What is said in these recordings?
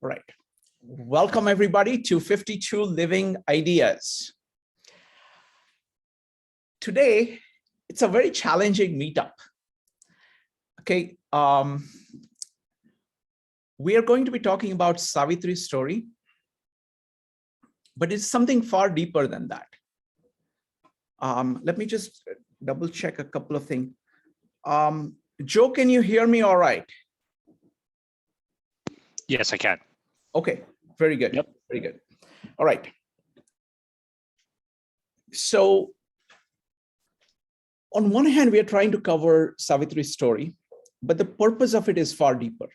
All right. Welcome everybody to 52 Living Ideas. Today, it's a very challenging meetup. Okay. We are going to be talking about Savitri's story, but it's something far deeper than that. Let me just double check a couple of things. Joe, can you hear me all right? Yes, I can. Okay, very good. Yep. Very good. All right. So on one hand, we are trying to cover Savitri's story, but the purpose of it is far deeper.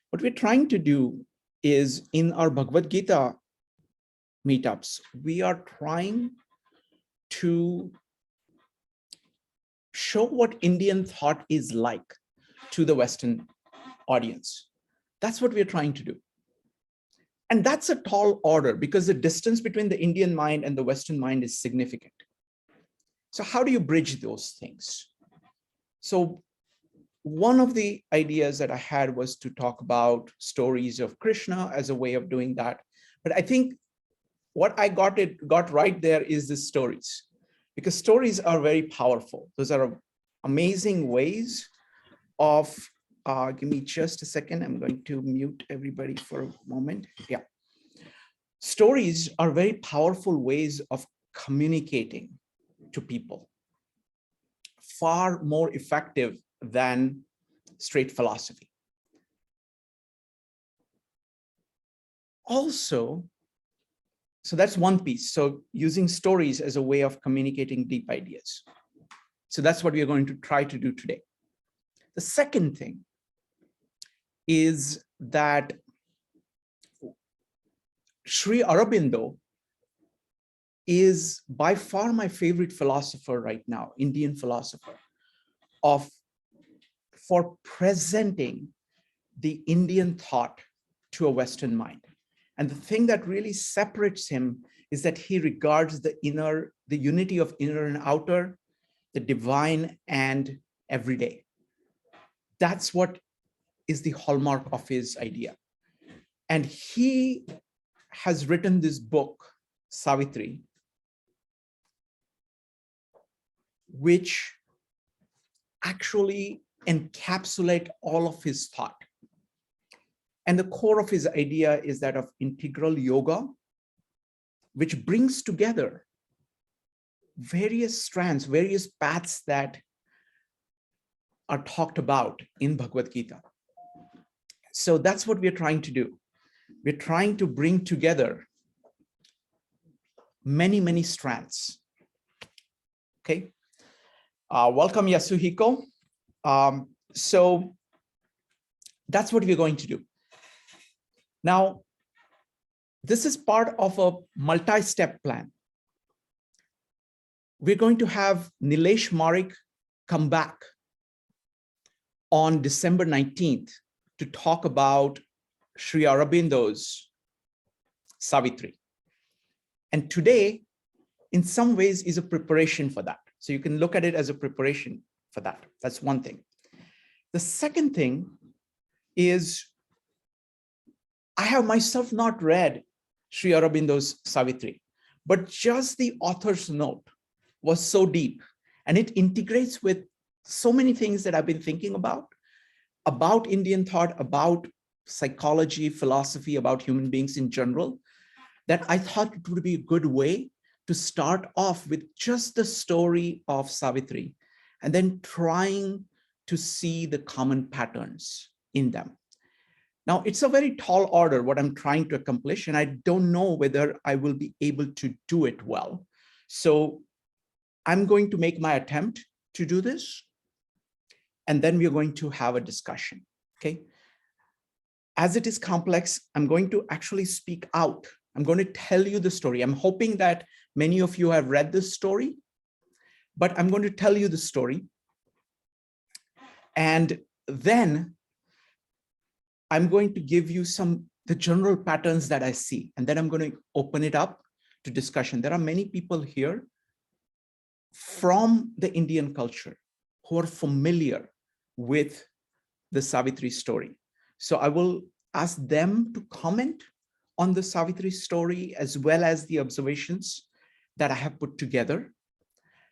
What we're trying to do is in our Bhagavad Gita meetups, we are trying to show what Indian thought is like to the Western audience. That's what we're trying to do. And that's a tall order because the distance between the Indian mind and the Western mind is significant. So how do you bridge those things? So one of the ideas that I had was to talk about stories of Krishna as a way of doing that. But I think what I got right there is the stories, because stories are very powerful. Those are amazing ways of, give me just a second. I'm going to mute everybody for a moment. Yeah. Stories are very powerful ways of communicating to people, far more effective than straight philosophy. Also, so that's one piece. So using stories as a way of communicating deep ideas. So that's what we are going to try to do today. The second thing is that Sri Aurobindo is by far my favorite philosopher right now, Indian philosopher, for presenting the Indian thought to a Western mind. And the thing that really separates him is that he regards the unity of inner and outer, the divine and everyday. That's what is the hallmark of his idea. And he has written this book, Savitri, which actually encapsulate all of his thought. And the core of his idea is that of integral yoga, which brings together various strands, various paths that are talked about in Bhagavad Gita. So that's what we're trying to do. We're trying to bring together many, many strands. Okay. Welcome, Yasuhiko. So that's what we're going to do. Now, this is part of a multi-step plan. We're going to have Nilesh Marik come back on December 19th to talk about Sri Aurobindo's Savitri. And today, in some ways, is a preparation for that. So you can look at it as a preparation for that. That's one thing. The second thing is I have myself not read Sri Aurobindo's Savitri, but just the author's note was so deep and it integrates with so many things that I've been thinking about Indian thought, about psychology, philosophy, about human beings in general, that I thought it would be a good way to start off with just the story of Savitri and then trying to see the common patterns in them. Now, it's a very tall order, what I'm trying to accomplish, and I don't know whether I will be able to do it well. So I'm going to make my attempt to do this, and then we're going to have a discussion, okay? As it is complex, I'm going to actually speak out. I'm going to tell you the story. I'm hoping that many of you have read this story, but I'm going to tell you the story. And then I'm going to give you the general patterns that I see, and then I'm going to open it up to discussion. There are many people here from the Indian culture who are familiar with the Savitri story. So I will ask them to comment on the Savitri story as well as the observations that I have put together.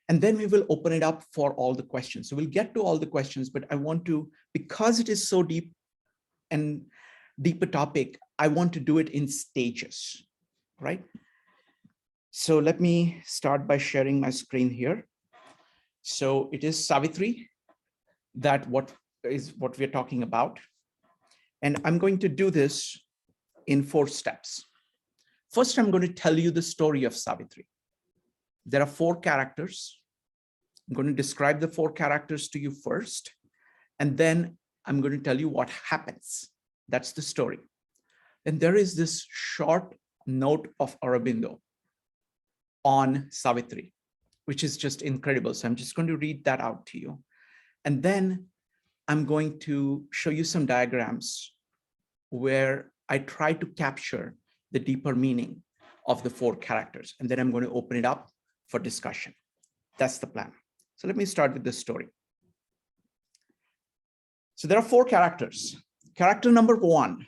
And then we will open it up for all the questions. So we'll get to all the questions, but I want to, because it is so deep and deeper topic, I want to do it in stages, right? So let me start by sharing my screen here. So it is Savitri, that what we're talking about. And I'm going to do this in 4 steps. First, I'm going to tell you the story of Savitri. There are 4 characters. I'm going to describe the 4 characters to you first, and then I'm going to tell you what happens. That's the story. And there is this short note of Aurobindo on Savitri, which is just incredible. So I'm just going to read that out to you. And then I'm going to show you some diagrams where I try to capture the deeper meaning of the 4 characters. And then I'm going to open it up for discussion. That's the plan. So let me start with the story. So there are 4 characters. Character number 1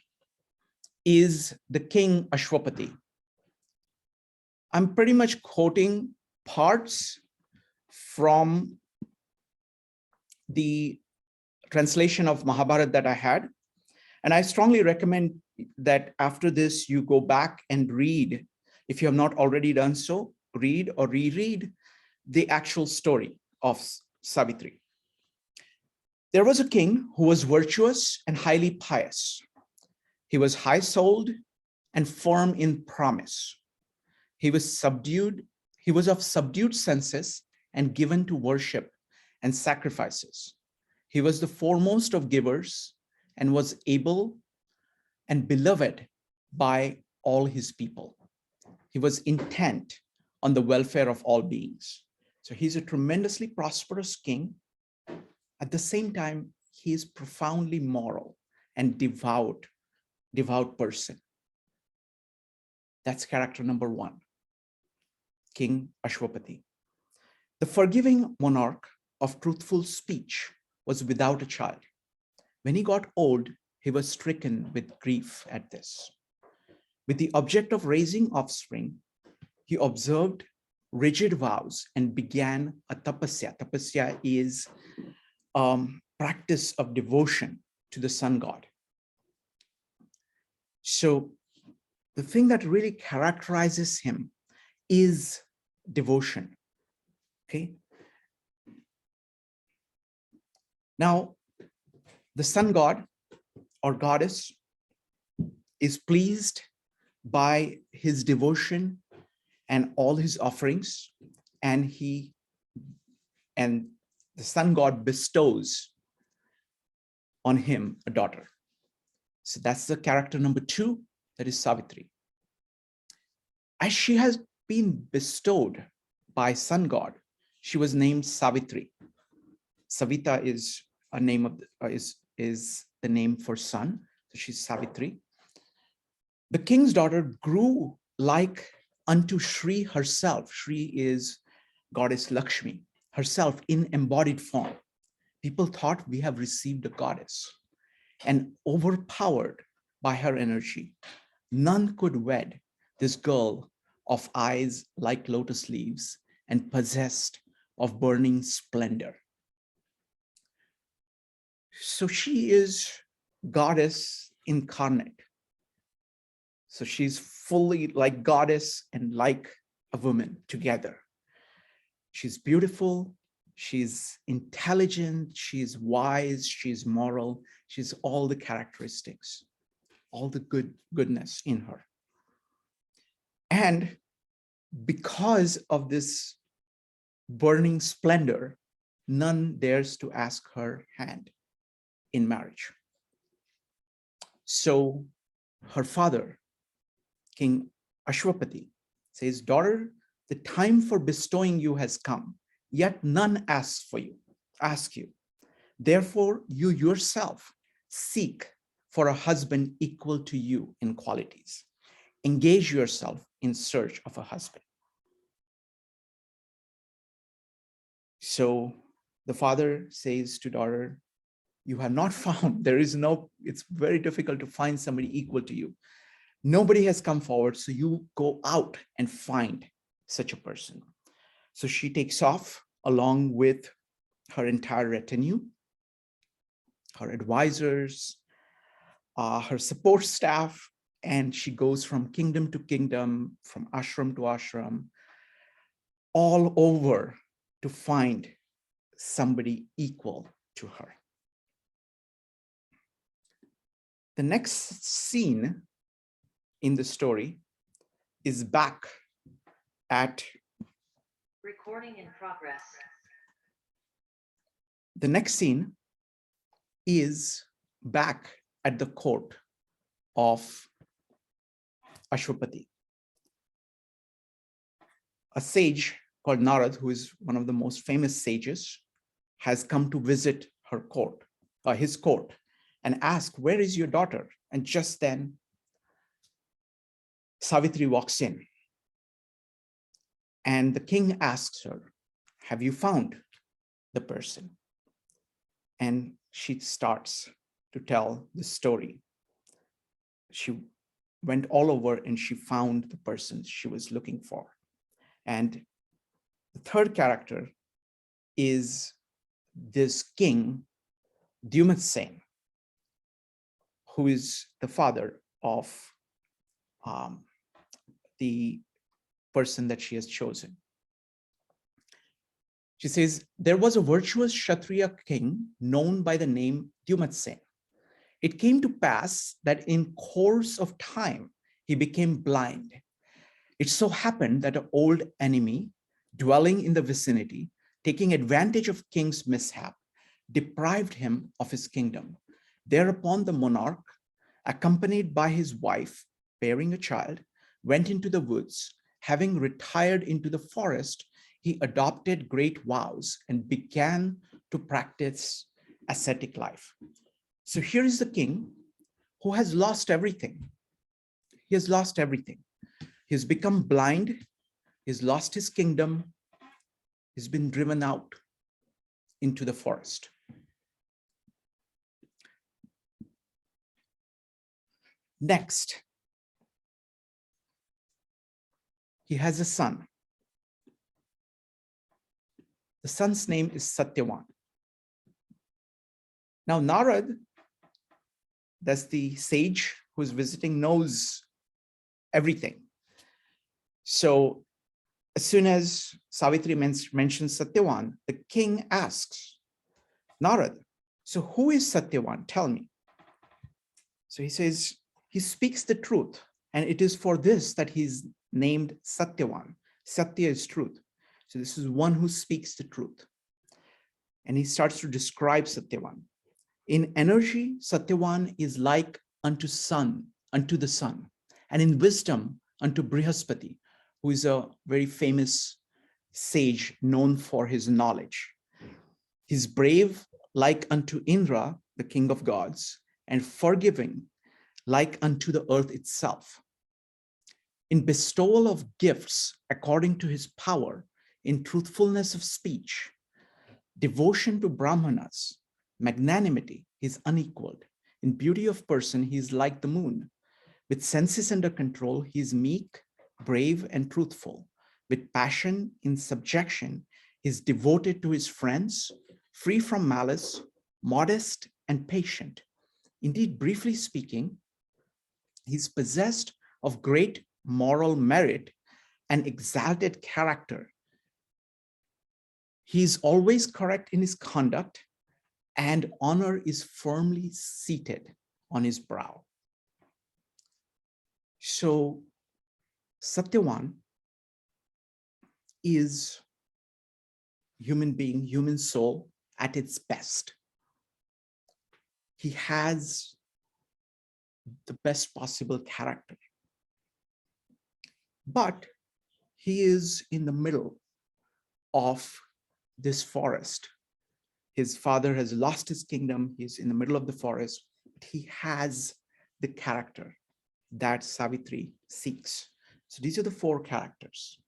is the king Aswapati. I'm pretty much quoting parts from the translation of Mahabharata that I had. And I strongly recommend that after this, you go back and read, if you have not already done so, read or reread the actual story of Savitri. There was a king who was virtuous and highly pious. He was high-souled and firm in promise. He was of subdued senses and given to worship and sacrifices. He was the foremost of givers and was able and beloved by all his people. He was intent on the welfare of all beings. So he's a tremendously prosperous king. At the same time, he is profoundly moral and devout person. That's character number 1, King Aswapati. The forgiving monarch of truthful speech was without a child. When he got old, he was stricken with grief at this. With the object of raising offspring, he observed rigid vows and began a tapasya. Tapasya is practice of devotion to the sun god. So the thing that really characterizes him is devotion. Okay. Now, the sun god or goddess is pleased by his devotion and all his offerings, and the sun god bestows on him a daughter. So that's the character number 2, that is Savitri. As she has been bestowed by sun god, she was named Savitri. Savita is a name of is the name for sun, so she's Savitri. The king's daughter grew like unto Sri herself. Sri is goddess Lakshmi herself in embodied form. People thought we have received a goddess, and overpowered by her energy, none could wed this girl of eyes like lotus leaves and possessed of burning splendor. So she is goddess incarnate. So she's fully like goddess and like a woman together. She's beautiful, she's intelligent, she's wise, she's moral, she's all the characteristics, all the goodness in her. And because of this burning splendor, none dares to ask her hand in marriage. So her father, King Aswapati, says, daughter, the time for bestowing you has come, yet none ask you. Therefore, you yourself seek for a husband equal to you in qualities. Engage yourself in search of a husband. So the father says to daughter, You have not found, there is no, it's very difficult to find somebody equal to you. Nobody has come forward, so you go out and find such a person. So she takes off along with her entire retinue, her advisors, her support staff, and she goes from kingdom to kingdom, from ashram to ashram, all over to find somebody equal to her. The next scene in the story is back at recording in progress. The next scene is back at the court of Aswapati. A sage called Narad, who is one of the most famous sages, has come to visit her court, his court, and ask, "Where is your daughter?" And just then, Savitri walks in. And the king asks her, "Have you found the person?" And she starts to tell the story. She went all over and she found the person she was looking for. And the third character is this king, Dyumatsena, who is the father of the person that she has chosen. She says, there was a virtuous Kshatriya king known by the name Dyumatsena. It came to pass that in course of time, he became blind. It so happened that an old enemy dwelling in the vicinity, taking advantage of king's mishap, deprived him of his kingdom. Thereupon the monarch, accompanied by his wife, bearing a child, went into the woods. Having retired into the forest, he adopted great vows and began to practice ascetic life. So here is the king who has lost everything. He has lost everything. He's become blind. He's lost his kingdom. He's been driven out into the forest. Next, he has a son. The son's name is Satyavan. Now, Narad, that's the sage who is visiting, knows everything. So as soon as Savitri mentions Satyavan, the king asks Narad, "So who is Satyavan? Tell me." So he says, he speaks the truth, and it is for this that he's named Satyavan. Satya is truth. So this is one who speaks the truth. And he starts to describe Satyavan. In energy, Satyavan is like unto the sun, and in wisdom unto Brihaspati, who is a very famous sage known for his knowledge. He's brave like unto Indra, the king of gods, and forgiving like unto the earth itself. In bestowal of gifts according to his power, in truthfulness of speech, devotion to Brahmanas, magnanimity, he is unequaled. In beauty of person, he is like the moon. With senses under control, he is meek, brave, and truthful. With passion in subjection, he is devoted to his friends, free from malice, modest, and patient. Indeed, briefly speaking, he is possessed of great moral merit and exalted character. He is always correct in his conduct, and honor is firmly seated on his brow. So Satyavan is human being, human soul at its best. He has the best possible character. But he is in the middle of this forest. His father has lost his kingdom. He's in the middle of the forest. But he has the character that Savitri seeks. So these are the four characters.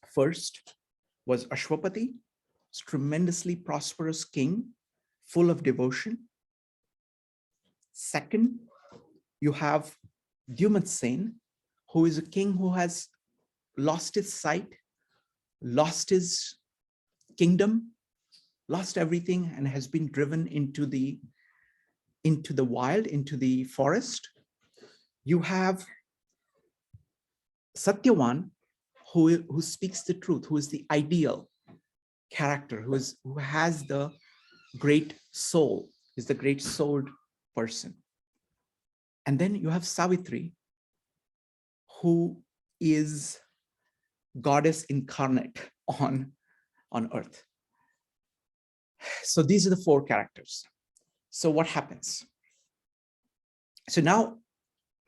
First was Aswapati, tremendously prosperous king, full of devotion. Second, you have Dyumatsena, who is a king who has lost his sight, lost his kingdom, lost everything, and has been driven into the wild, into the forest. You have Satyavan, who speaks the truth, who is the ideal character, who has the great soul, is the great souled person. And then you have Savitri, who is goddess incarnate on earth. So these are the four characters. So what happens? So now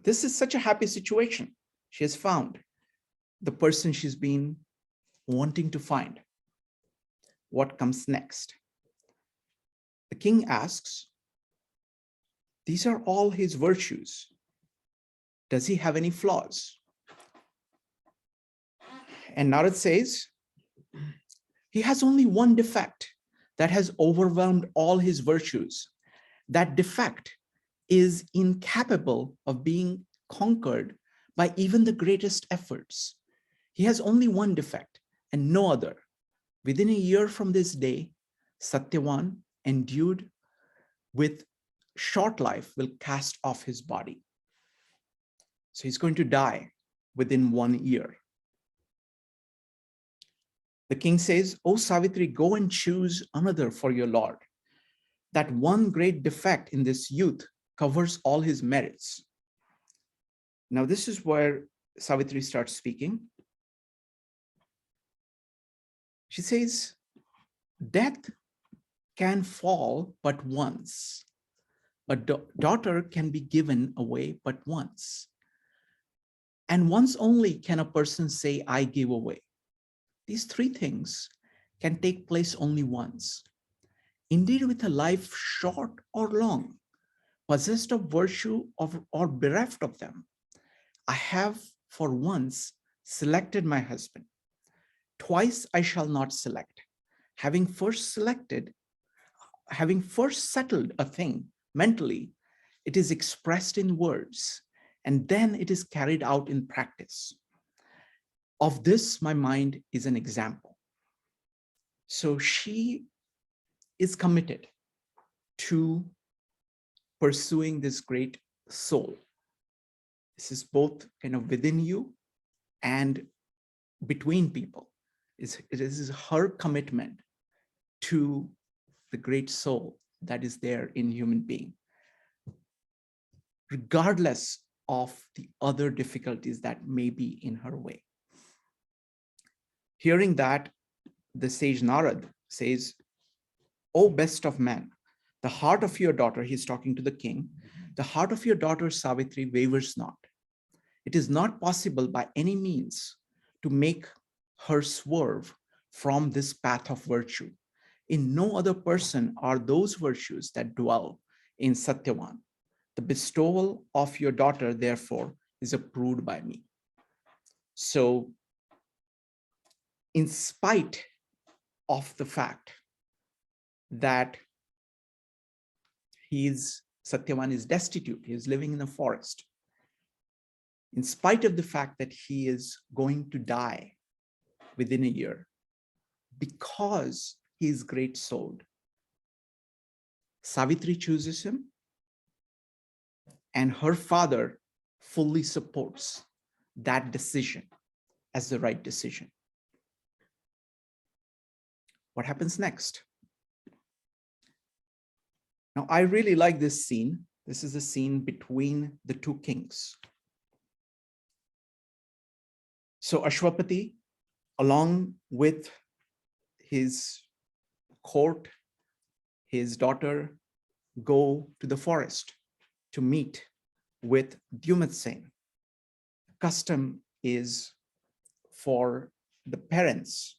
this is such a happy situation. She has found the person she's been wanting to find. What comes next? The king asks, these are all his virtues. Does he have any flaws? And Narad says, he has only one defect that has overwhelmed all his virtues. That defect is incapable of being conquered by even the greatest efforts. He has only one defect and no other. Within a year from this day, Satyavan, endued with short life, will cast off his body. So he's going to die within 1 year. The king says, "O Savitri, go and choose another for your lord. That one great defect in this youth covers all his merits." Now, this is where Savitri starts speaking. She says, death can fall but once. A daughter can be given away but once. And once only can a person say, I give away. These three things can take place only once. Indeed, with a life short or long, possessed of virtue or bereft of them, I have for once selected my husband. Twice I shall not select. Having first settled a thing mentally, it is expressed in words, and then it is carried out in practice. Of this, my mind is an example. So she is committed to pursuing this great soul. This is both kind of within you and between people. It is her commitment to the great soul that is there in human being, regardless of the other difficulties that may be in her way. Hearing that, the sage Narad says, "O best of men, the heart of your daughter," he's talking to the king, "the heart of your daughter Savitri wavers not. It is not possible by any means to make her swerve from this path of virtue. In no other person are those virtues that dwell in Satyavan. The bestowal of your daughter, therefore, is approved by me." So, in spite of the fact that Satyavan is destitute, he is living in a forest, in spite of the fact that he is going to die within a year, because he is great souled, Savitri chooses him, and her father fully supports that decision as the right decision. What happens next? Now, I really like this scene. This is the scene between the two kings. So Aswapati, along with his court, his daughter, go to the forest to meet with Dyumatsena. Custom is for the parents,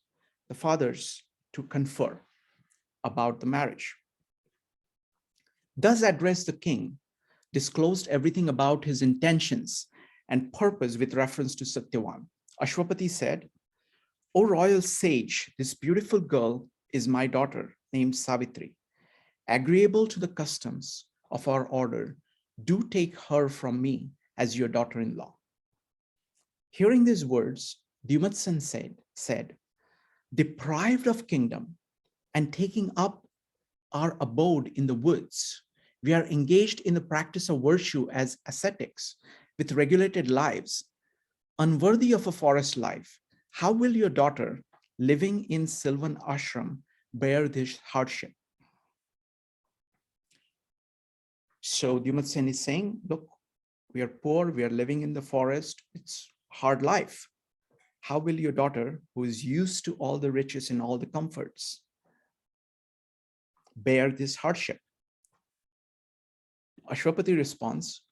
the fathers, to confer about the marriage. Thus addressed the king, disclosed everything about his intentions and purpose with reference to Satyavan. Aswapati said, "O royal sage, this beautiful girl is my daughter named Savitri, agreeable to the customs of our order, do take her from me as your daughter-in-law. Hearing these words, Dyumatsena said, deprived of kingdom and taking up our abode in the woods, we are engaged in the practice of virtue as ascetics with regulated lives, unworthy of a forest life. How will your daughter, living in Sylvan ashram, bear this hardship? So Dyumatsena is saying, look, we are poor, we are living in the forest, it's hard life. How will your daughter, who is used to all the riches and all the comforts, bear this hardship? Aswapati responds,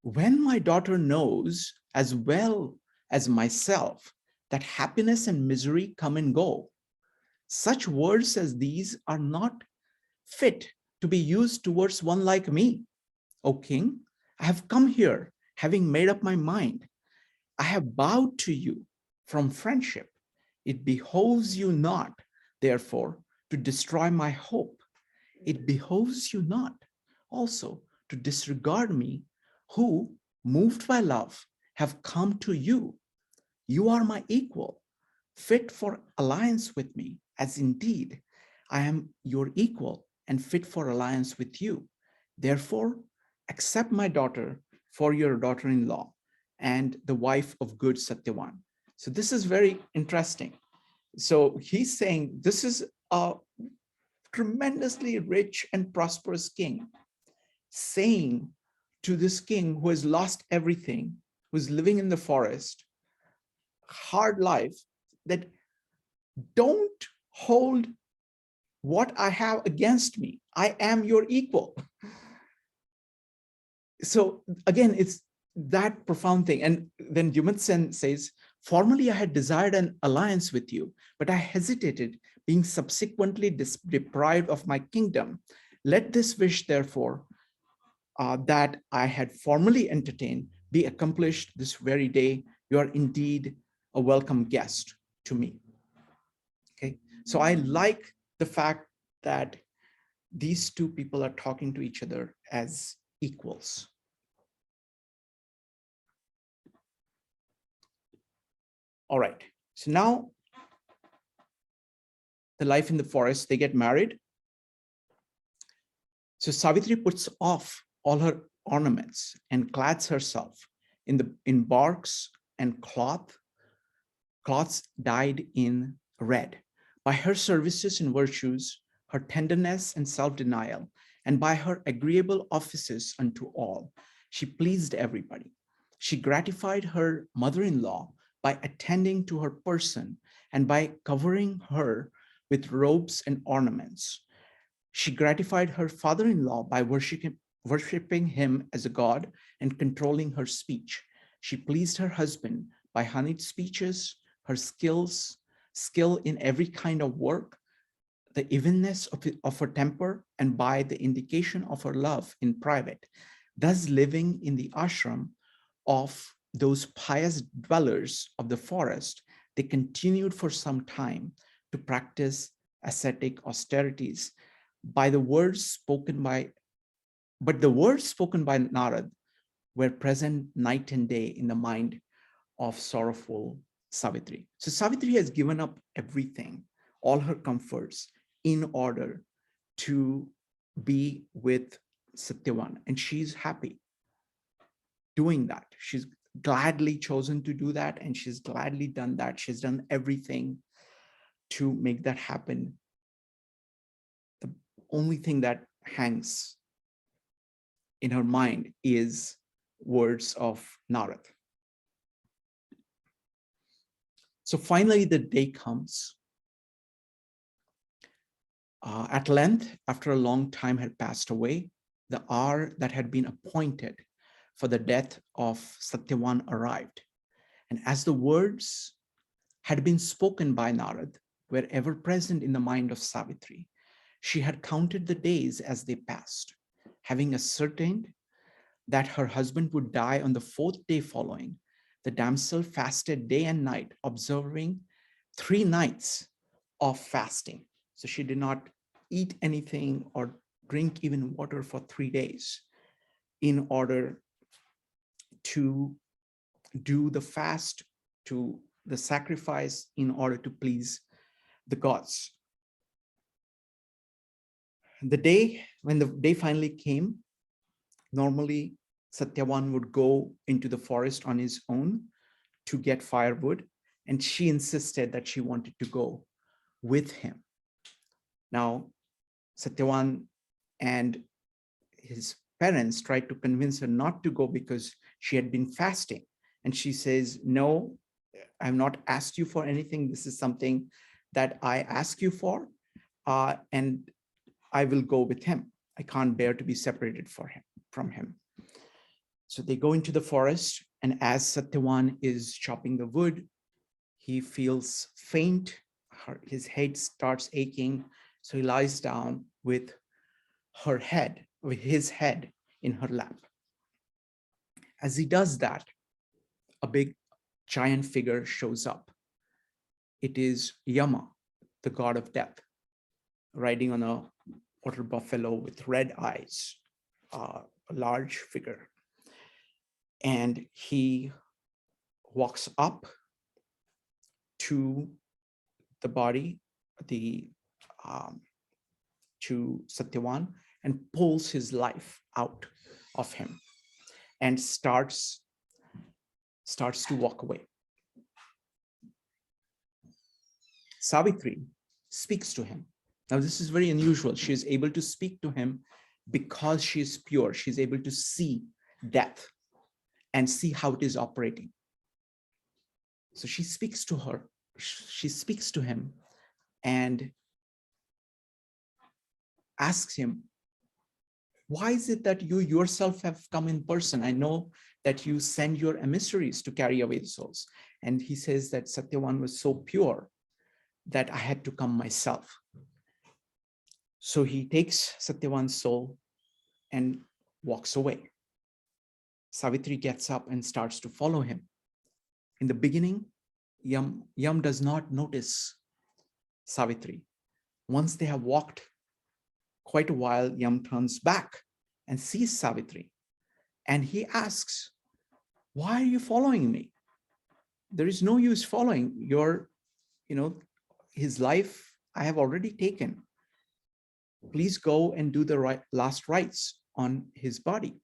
when my daughter knows as well as myself that happiness and misery come and go, such words as these are not fit to be used towards one like me. O king, I have come here having made up my mind. I have bowed to you from friendship. It behoves you not, therefore, to destroy my hope. It behoves you not also to disregard me, who, moved by love, have come to you. You are my equal, fit for alliance with me, as indeed I am your equal and fit for alliance with you. Therefore, accept my daughter for your daughter-in-law and the wife of good Satyavan. So this is very interesting. So he's saying this is a tremendously rich and prosperous king saying to this king who has lost everything, who's living in the forest, hard life, that don't hold what I have against me. I am your equal. So again, it's that profound thing. And then Dyumatsena says, formerly I had desired an alliance with you, but I hesitated, being subsequently deprived of my kingdom. Let this wish, therefore, that I had formerly entertained be accomplished this very day. You are indeed a welcome guest to me. Okay, so I like the fact that these two people are talking to each other as equals. All right, so now the life in the forest, they get married. So Savitri puts off all her ornaments and clads herself in barks and cloths dyed in red. By her services and virtues, her tenderness and self-denial, and by her agreeable offices unto all, she pleased everybody. She gratified her mother-in-law by attending to her person and by covering her with robes and ornaments. She gratified her father-in-law by worshiping him as a god and controlling her speech. She pleased her husband by honeyed speeches, her skill in every kind of work, the evenness of her temper, and by the indication of her love in private. Thus living in the ashram of those pious dwellers of the forest, they continued for some time to practice ascetic austerities by the words spoken by, but the words spoken by Narad were present night and day in the mind of sorrowful Savitri. So Savitri has given up everything, all her comforts, in order to be with Satyavan, and she's happy doing that. She's gladly chosen to do that, and she's gladly done that. She's done everything to make that happen. The only thing that hangs in her mind is words of Narad. So finally, the day comes. At length, after a long time had passed away, the hour that had been appointed for the death of Satyavan arrived. And as the words had been spoken by Narad were ever present in the mind of Savitri, she had counted the days as they passed, having ascertained that her husband would die on the 4th day following. The damsel fasted day and night, observing 3 nights of fasting. So she did not eat anything or drink even water for 3 days in order to do the fast, to the sacrifice in order to please the gods. When the day finally came, normally Satyavan would go into the forest on his own to get firewood, and she insisted that she wanted to go with him. Now, Satyavan and his parents tried to convince her not to go because she had been fasting. And she says, no, I've not asked you for anything. This is something that I ask you for, and I will go with him. I can't bear to be separated from him. So they go into the forest, and as Satyavan is chopping the wood, he feels faint. His head starts aching. So he lies down with his head in her lap. As he does that, a big giant figure shows up. It is Yama, the god of death, riding on a water buffalo with red eyes, a large figure. And he walks up to the body, to Satyavan, and pulls his life out of him and starts to walk away. Savitri speaks to him. Now, this is very unusual. She is able to speak to him because she is pure. She's able to see death and see how it is operating. So she speaks to her. She speaks to him and asks him, why is it that you yourself have come in person? I know that you send your emissaries to carry away the souls. And he says that Satyavan was so pure that I had to come myself. So he takes Satyavan's soul and walks away. Savitri gets up and starts to follow him. In the beginning, Yam does not notice Savitri. Once they have walked quite a while, Yam turns back and sees Savitri. And he asks, why are you following me? There is no use following his life I have already taken. Please go and do the last rites on his body.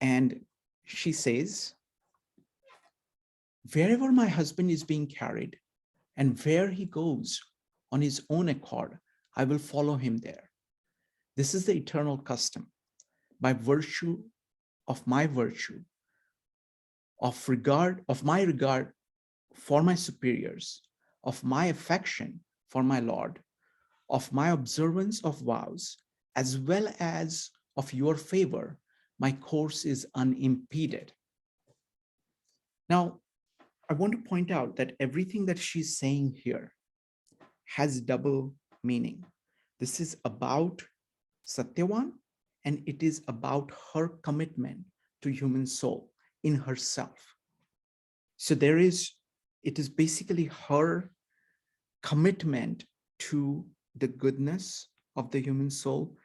And she says, wherever my husband is being carried and where he goes on his own accord, I will follow him there. This is the eternal custom. By virtue of my virtue, of my regard for my superiors, of my affection for my Lord, of my observance of vows, as well as of your favor, my course is unimpeded. Now, I want to point out that everything that she's saying here has double meaning. This is about Satyavan, and it is about her commitment to human soul in herself. So it is basically her commitment to the goodness of the human soul,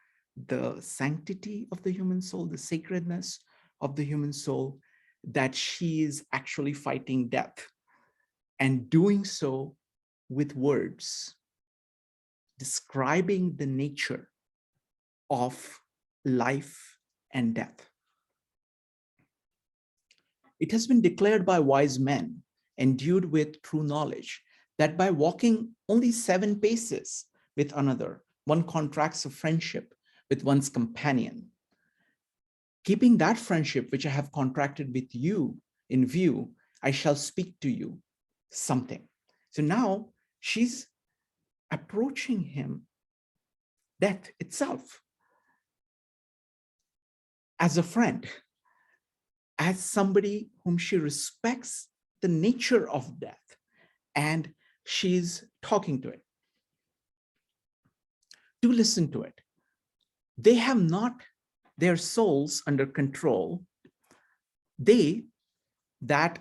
the sanctity of the human soul, the sacredness of the human soul, that she is actually fighting death and doing so with words, describing the nature of life and death. It has been declared by wise men, endued with true knowledge, that by walking only 7 paces with another, one contracts a friendship with one's companion. Keeping that friendship which I have contracted with you in view, I shall speak to you something. So now she's approaching him, death itself, as a friend, as somebody whom she respects the nature of death, and she's talking to it. Do listen to it. They have not their souls under control. They that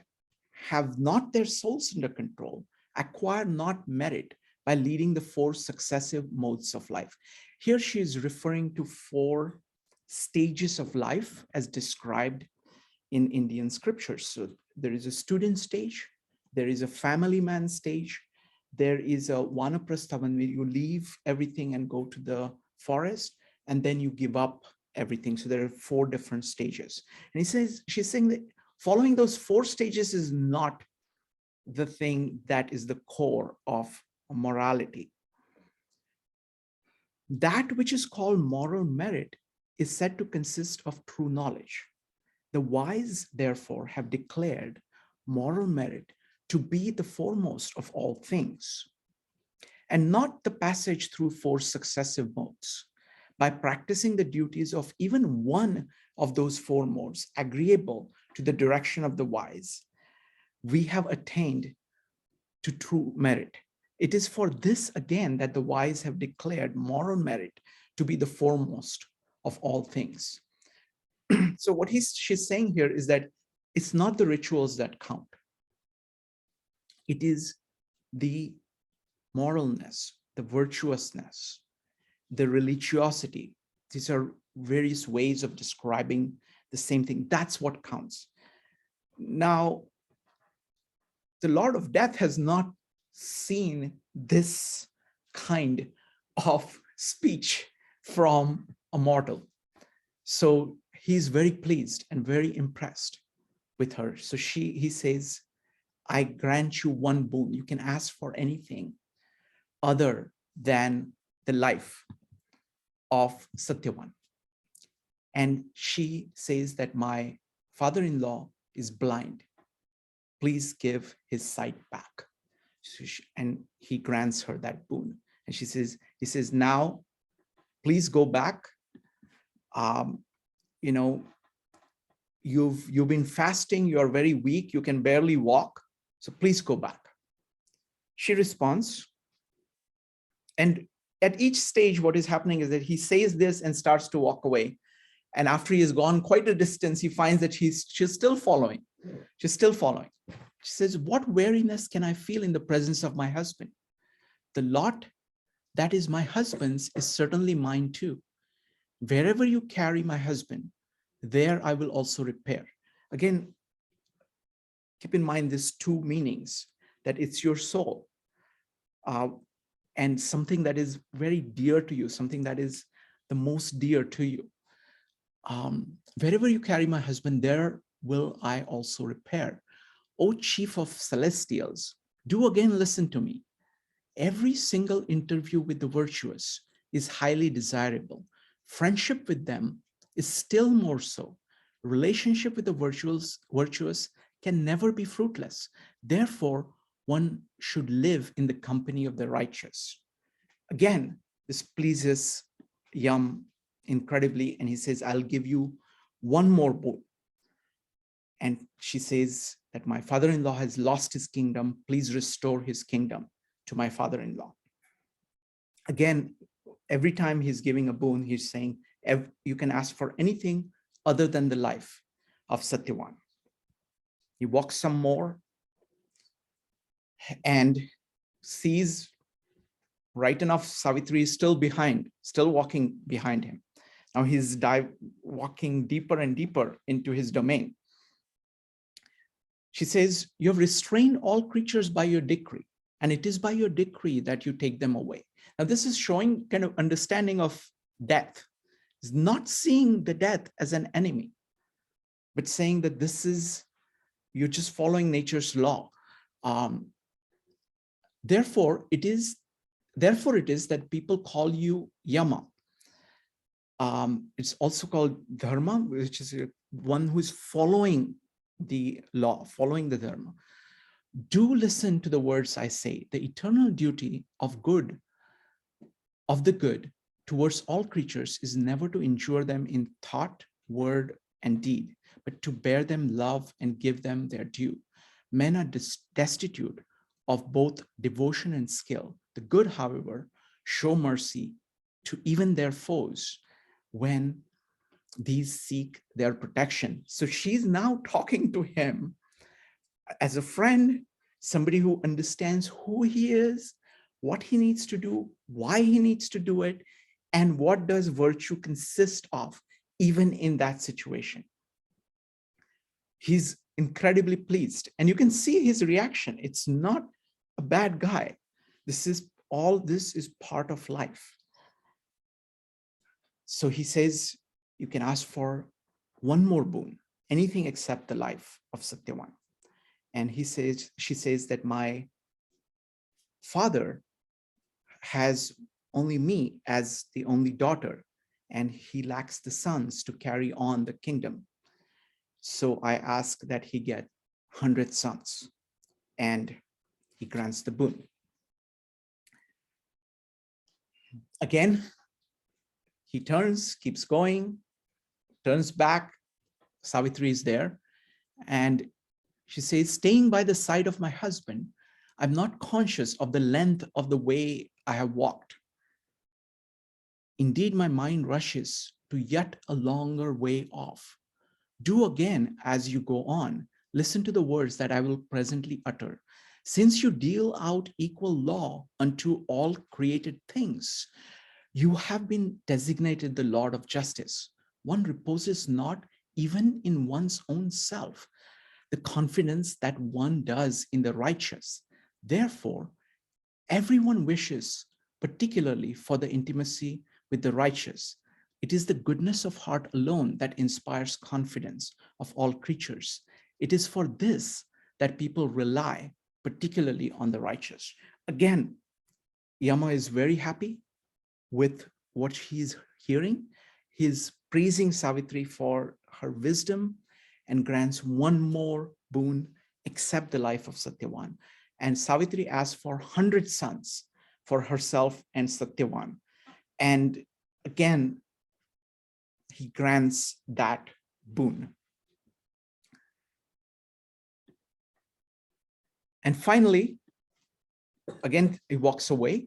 have not their souls under control acquire not merit by leading the 4 successive modes of life. Here she is referring to 4 stages of life as described in Indian scriptures. So there is a student stage, there is a family man stage, there is a vanaprastavan where you leave everything and go to the forest, and then you give up everything. So there are 4 different stages. And she's saying that following those 4 stages is not the thing that is the core of morality. That which is called moral merit is said to consist of true knowledge. The wise, therefore, have declared moral merit to be the foremost of all things, and not the passage through 4 successive modes. By practicing the duties of even one of those 4 modes, agreeable to the direction of the wise, we have attained to true merit. It is for this, again, that the wise have declared moral merit to be the foremost of all things. So what she's saying here is that it's not the rituals that count. It is the moralness, the virtuousness, the religiosity. These are various ways of describing the same thing. That's what counts. Now, the Lord of Death has not seen this kind of speech from a mortal. So he's very pleased and very impressed with her. So he says, I grant you one boon. You can ask for anything other than the life of Satyavan. And she says that my father-in-law is blind. Please give his sight back. And he grants her that boon. And he says, now, please go back. You've been fasting. You are very weak. You can barely walk. So please go back. She responds. And at each stage, what is happening is that he says this and starts to walk away. And after he has gone quite a distance, he finds that she's still following. She's still following. She says, what weariness can I feel in the presence of my husband? The lot that is my husband's is certainly mine too. Wherever you carry my husband, there I will also repair. Again, keep in mind these 2 meanings, that it's your soul and something that is very dear to you, something that is the most dear to you. Wherever you carry my husband, there will I also repair. O chief of celestials, do again listen to me. Every single interview with the virtuous is highly desirable. Friendship with them is still more so. Relationship with the virtuous can never be fruitless. Therefore, one should live in the company of the righteous. Again, this pleases Yam incredibly, and he says, I'll give you one more boon. And she says that my father-in-law has lost his kingdom. Please restore his kingdom to my father-in-law. Again, every time he's giving a boon, he's saying, you can ask for anything other than the life of Satyavan. He walks some more and sees right enough Savitri is still behind, still walking behind him. Now he's walking deeper and deeper into his domain. She says, you have restrained all creatures by your decree, and it is by your decree that you take them away. Now this is showing kind of understanding of death. It's not seeing the death as an enemy, but saying that you're just following nature's law. Therefore it is that people call you Yama. It's also called Dharma, which is one who is following the law, following the Dharma. Do listen to the words I say. The eternal duty of the good towards all creatures is never to injure them in thought, word, and deed, but to bear them love and give them their due. Men are destitute of both devotion and skill. The good, however, show mercy to even their foes when these seek their protection. So she's now talking to him as a friend, somebody who understands who he is, what he needs to do, why he needs to do it, And what does virtue consist of, even in that situation? He's incredibly pleased. And you can see his reaction. It's not a bad guy. All this is part of life. So he says, you can ask for one more boon, anything except the life of Satyavan. And she says that my father has only me as the only daughter, and he lacks the sons to carry on the kingdom. So I ask that he get 100 sons, and he grants the boon. Again, he keeps going, turns back. Savitri is there, and she says, staying by the side of my husband, I'm not conscious of the length of the way I have walked. Indeed, my mind rushes to yet a longer way off. Do again as you go on. Listen to the words that I will presently utter. Since you deal out equal law unto all created things, you have been designated the Lord of Justice. One reposes not even in one's own self, the confidence that one does in the righteous. Therefore, everyone wishes, particularly for the intimacy with the righteous. It is the goodness of heart alone that inspires confidence of all creatures. It is for this that people rely, particularly on the righteous. Again, Yama is very happy with what he's hearing. He's praising Savitri for her wisdom and grants one more boon, except the life of Satyavan. And Savitri asks for 100 sons for herself and Satyavan. And again, he grants that boon. And finally, again, he walks away.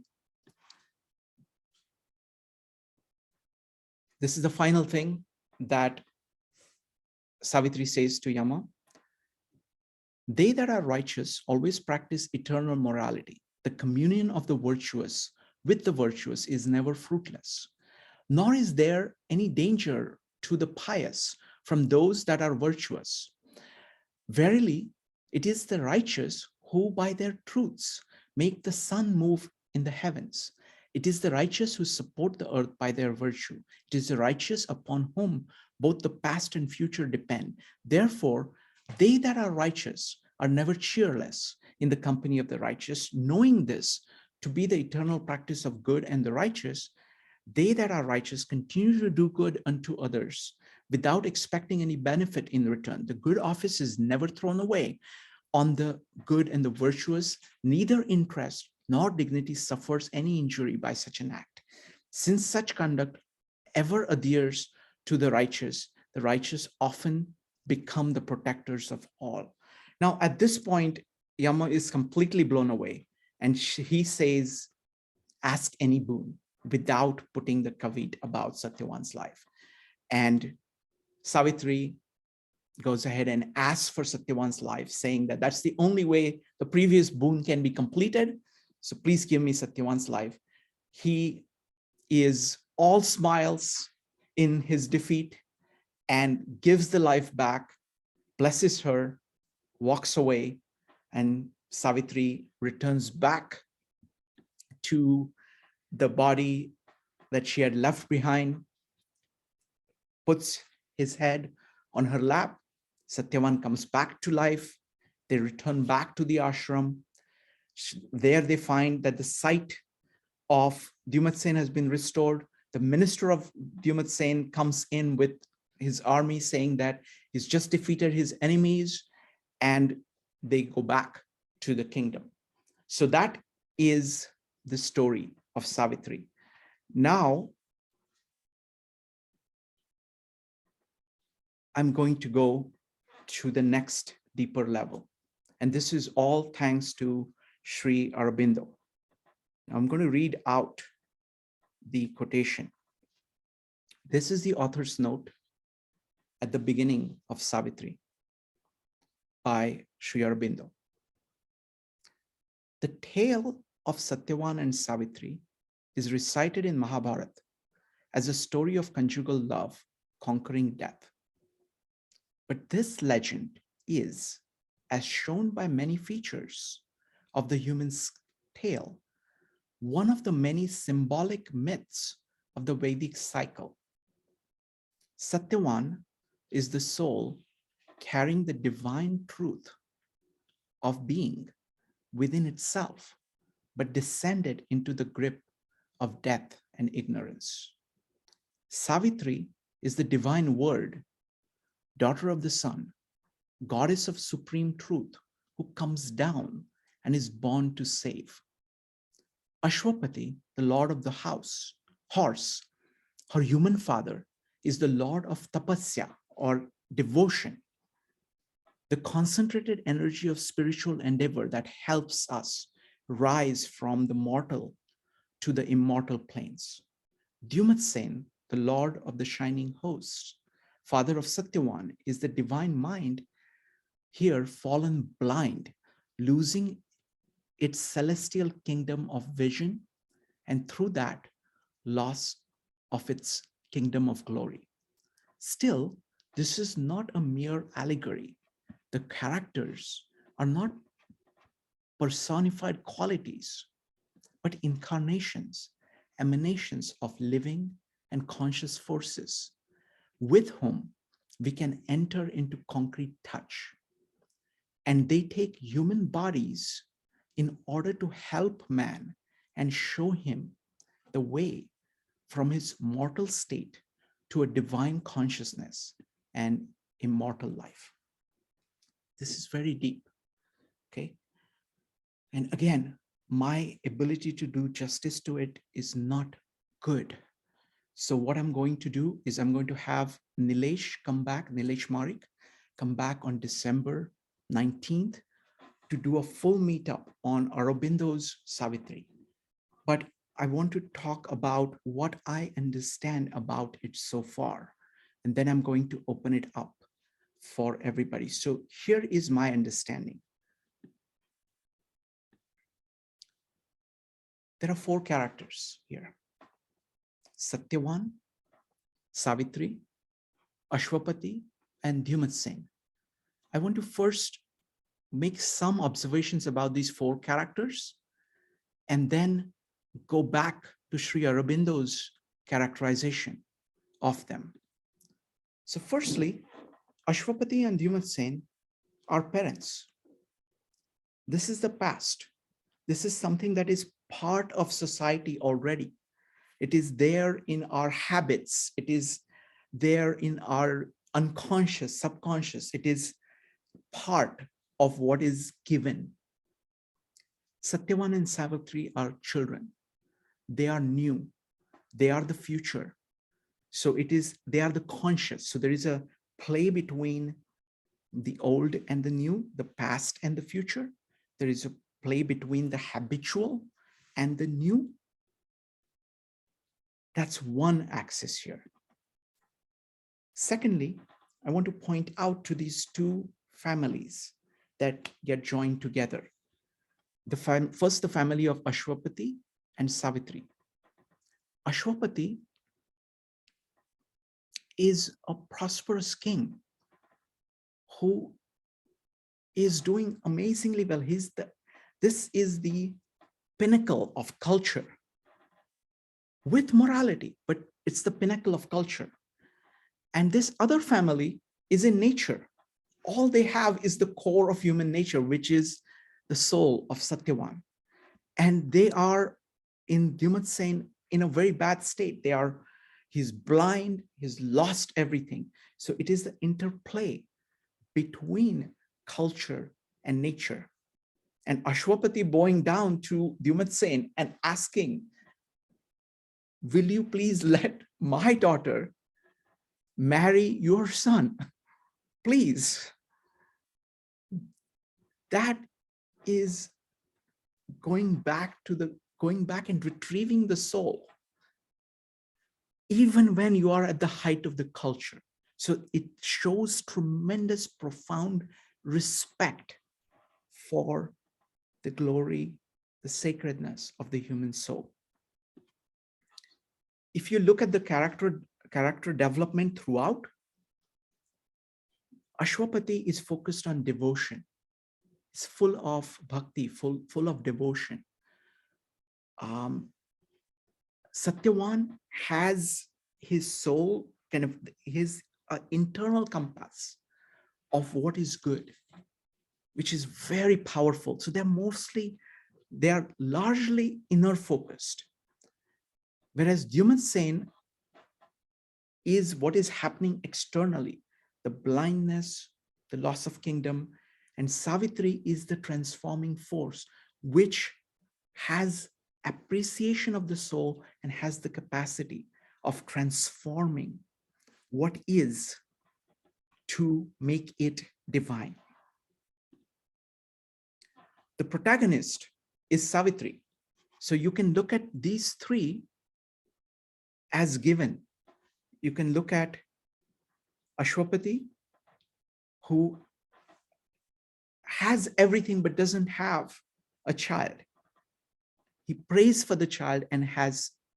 This is the final thing that Savitri says to Yama. They that are righteous always practice eternal morality. The communion of the virtuous with the virtuous is never fruitless, nor is there any danger to the pious from those that are virtuous. Verily, it is the righteous who by their truths make the sun move in the heavens. It is the righteous who support the earth by their virtue. It is the righteous upon whom both the past and future depend. Therefore, they that are righteous are never cheerless in the company of the righteous. Knowing this to be the eternal practice of good and the righteous, they that are righteous continue to do good unto others without expecting any benefit in return. The good office is never thrown away on the good and the virtuous. Neither interest nor dignity suffers any injury by such an act. Since such conduct ever adheres to the righteous often become the protectors of all. Now, at this point, Yama is completely blown away, and he says, ask any boon, without putting the kavit about Satyavan's life. And Savitri goes ahead and asks for Satyavan's life, saying that that's the only way the previous boon can be completed. So please give me Satyavan's life. He is all smiles in his defeat and gives the life back, blesses her, walks away, and Savitri returns back to the body that she had left behind, puts his head on her lap. Satyavan comes back to life. They return back to the ashram. There they find that the sight of Dyumatsena has been restored. The minister of Dyumatsena comes in with his army saying that he's just defeated his enemies, and they go back to the kingdom. So that is the story of Savitri. Now, I'm going to go to the next deeper level. And this is all thanks to Sri Aurobindo. I'm going to read out the quotation. This is the author's note at the beginning of Savitri by Sri Aurobindo. The tale of Satyavan and Savitri is recited in Mahabharata as a story of conjugal love conquering death. But this legend is, as shown by many features of the human's tale, one of the many symbolic myths of the Vedic cycle. Satyavan is the soul carrying the divine truth of being within itself, but descended into the grip of death and ignorance. Savitri is the divine word, daughter of the sun, goddess of supreme truth, who comes down and is born to save. Aswapati, the lord of the horse, her human father, is the lord of Tapasya or devotion, the concentrated energy of spiritual endeavor that helps us rise from the mortal to the immortal planes. Dyumatsena, the lord of the shining host, father of Satyavan, is the divine mind here fallen blind, losing its celestial kingdom of vision, and through that, loss of its kingdom of glory. Still, this is not a mere allegory. The characters are not personified qualities, but incarnations, emanations of living and conscious forces with whom we can enter into concrete touch. And they take human bodies in order to help man and show him the way from his mortal state to a divine consciousness and immortal life. This is very deep, okay? And again, my ability to do justice to it is not good. So what I'm going to do is I'm going to have Nilesh Marik come back on December 19th to do a full meetup on Aurobindo's Savitri. But I want to talk about what I understand about it so far. And then I'm going to open it up for everybody. So here is my understanding. There are 4 characters here: Satyavan, Savitri, Aswapati, and Dyumatsena. I want to first make some observations about these 4 characters and then go back to Sri Aurobindo's characterization of them. So firstly, Aswapati and Dyumatsena are parents. This is the past. This is something that is part of society already. It is there in our habits. It is there in our unconscious, subconscious. It is part of what is given. Satyavan and Savitri are children. They are new. They are the future. So they are the conscious. So there is a play between the old and the new, the past and the future. There is a play between the habitual and the new. That's one axis here. Secondly, I want to point out to these 2 families that get joined together. First, the family of Aswapati and Savitri. Aswapati is a prosperous king who is doing amazingly well. This is the pinnacle of culture with morality, but it's the pinnacle of culture. And this other family is in nature. All they have is the core of human nature, which is the soul of Satyavan. And they are in Dyumatsena in a very bad state. He's blind, he's lost everything. So it is the interplay between culture and nature. And Aswapati bowing down to Dyumatsena and asking, will you please let my daughter marry your son? Please. That is going back and retrieving the soul, even when you are at the height of the culture. So it shows tremendous, profound respect for the glory, the sacredness of the human soul. if you look at the character development throughout, Aswapati is focused on devotion. It's full of bhakti, full of devotion. Satyavan has his soul, kind of his internal compass of what is good, which is very powerful. So they are largely inner focused. Whereas Dyumatsena is what is happening externally, the blindness, the loss of kingdom, and Savitri is the transforming force, which has appreciation of the soul and has the capacity of transforming what is to make it divine. The protagonist is Savitri. So you can look at these three as given. You can look at Aswapati, who has everything but doesn't have a child. He prays for the child and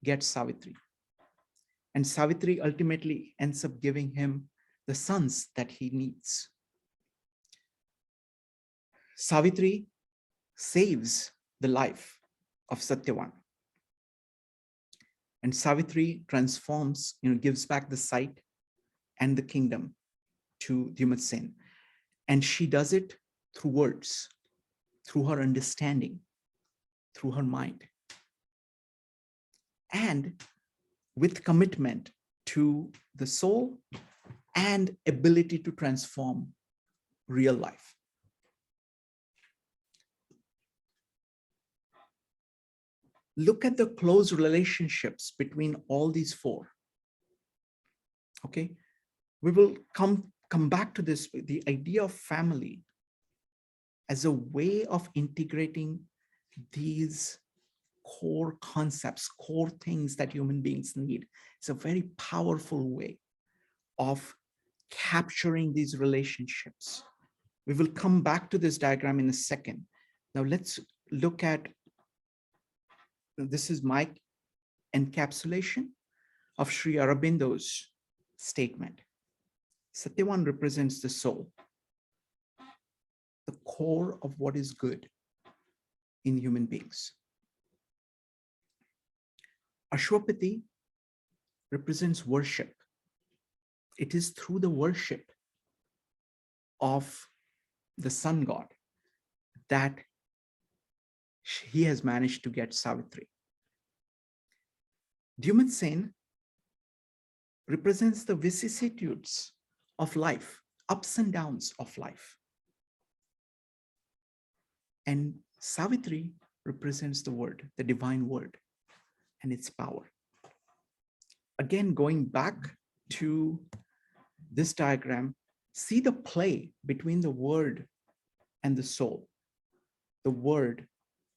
gets Savitri. And Savitri ultimately ends up giving him the sons that he needs. Savitri saves the life of Satyavan. And Savitri transforms, gives back the sight and the kingdom to Dyumatsena. And she does it through words, through her understanding, through her mind, and with commitment to the soul and ability to transform real life. Look at the close relationships between all these four. Okay, we will come back to this, the idea of family as a way of integrating these core concepts, core things that human beings need. It's a very powerful way of capturing these relationships. We will come back to this diagram in a second. Now let's look at, this is my encapsulation of Sri Aurobindo's statement. Satyavan represents the soul, the core of what is good in human beings. Aswapati represents worship. It is through the worship of the sun god that he has managed to get Savitri. Dyumatsena represents the vicissitudes of life, ups and downs of life. And Savitri represents the word, the divine word, and its power. Again, going back to this diagram, see the play between the word and the soul, the word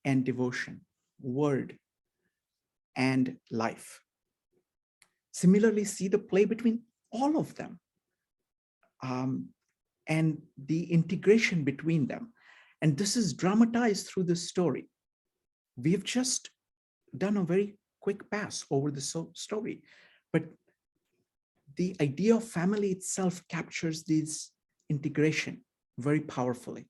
and devotion, word and life. Similarly, see the play between all of them and the integration between them. And this is dramatized through the story. We've just done a very quick pass over the story, but the idea of family itself captures this integration very powerfully.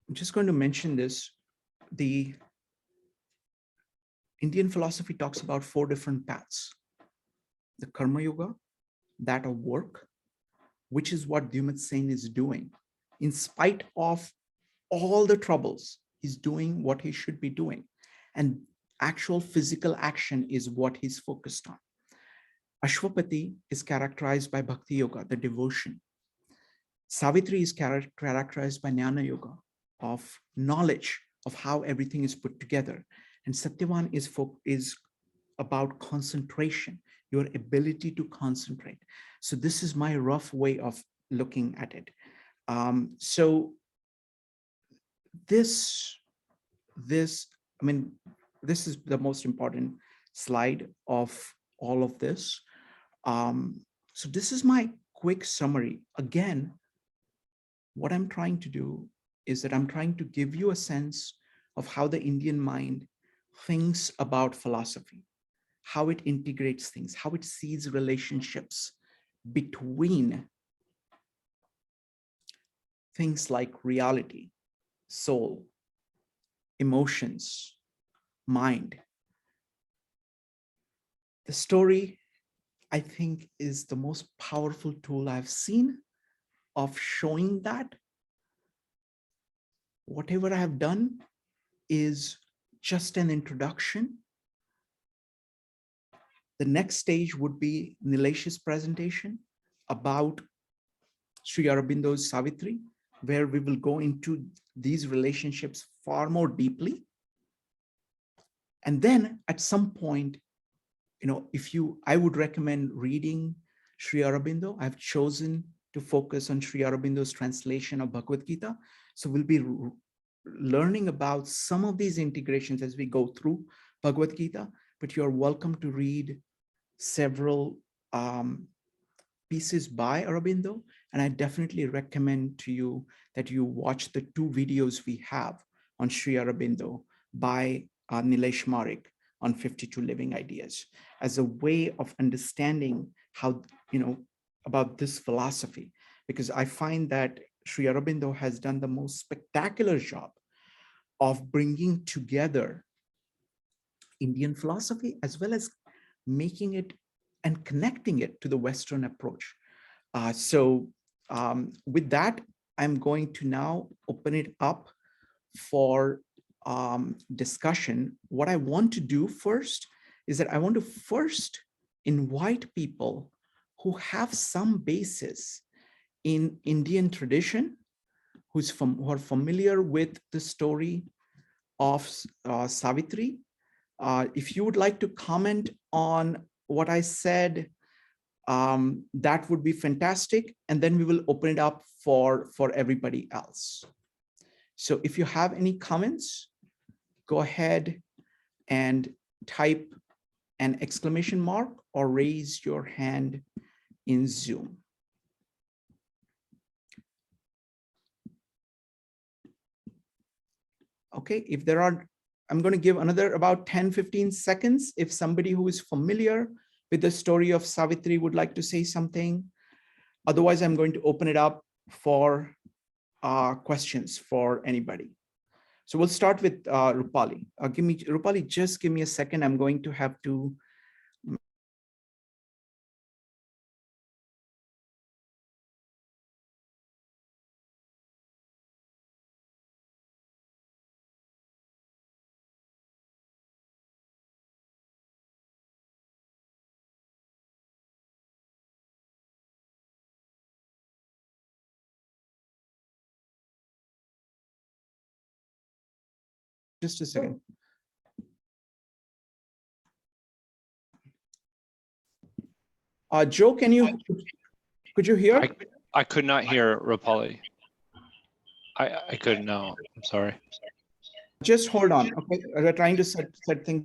I'm just going to mention this. The Indian philosophy talks about 4 different paths. The Karma Yoga, that of work, which is what Dyumatsena is doing. In spite of all the troubles, he's doing what he should be doing. And actual physical action is what he's focused on. Aswapati is characterized by Bhakti Yoga, the devotion. Savitri is characterized by Jnana Yoga, of knowledge of how everything is put together. And Satyavan is about concentration, your ability to concentrate. So this is my rough way of looking at it. So this is the most important slide of all of this. So this is my quick summary. Again, what I'm trying to do is that I'm trying to give you a sense of how the Indian mind things about philosophy, how it integrates things, how it sees relationships between things like reality, soul, emotions, mind. The story, I think, is the most powerful tool I've seen of showing that whatever I have done is just an introduction. The next stage would be Nilesh's presentation about Sri Aurobindo's Savitri, where we will go into these relationships far more deeply. And then at some point, I would recommend reading Sri Aurobindo. I've chosen to focus on Sri Aurobindo's translation of Bhagavad Gita. So we'll be learning about some of these integrations as we go through Bhagavad Gita, but you're welcome to read several pieces by Aurobindo. And I definitely recommend to you that you watch the 2 videos we have on Sri Aurobindo by Nilesh Marik on 52 Living Ideas as a way of understanding how, about this philosophy, because I find that Sri Aurobindo has done the most spectacular job of bringing together Indian philosophy as well as making it and connecting it to the Western approach. With that, I'm going to now open it up for discussion. What I want to do first is that I want to first invite people who have some basis in Indian tradition, who are familiar with the story of Savitri. If you would like to comment on what I said, that would be fantastic. And then we will open it up for everybody else. So if you have any comments, go ahead and type an exclamation mark or raise your hand in Zoom. Okay, if there are, I'm going to give another about 10-15 seconds. If somebody who is familiar with the story of Savitri would like to say something. Otherwise, I'm going to open it up for questions for anybody. So we'll start with Rupali. Rupali, just give me a second. I'm going to have to. Just a second. Joe, could you hear? I could not hear Rupali. I couldn't know. I'm sorry. Just hold on. Okay, we're trying to set things.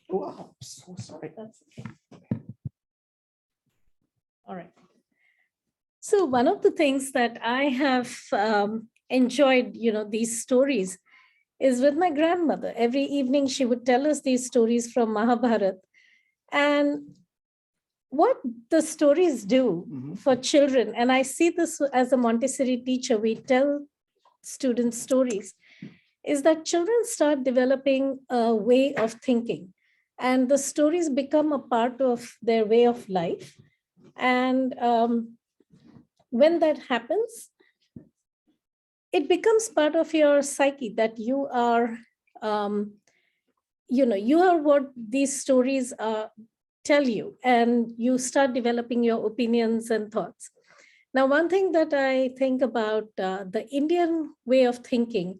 Wow, so sorry. That's okay. All right. So one of the things that I have enjoyed, these stories is with my grandmother. Every evening she would tell us these stories from Mahabharata. And what the stories do for children, and I see this as a Montessori teacher, we tell students stories, is that children start developing a way of thinking. And the stories become a part of their way of life. And when that happens, it becomes part of your psyche that you are, you are what these stories tell you, and you start developing your opinions and thoughts. Now, one thing that I think about the Indian way of thinking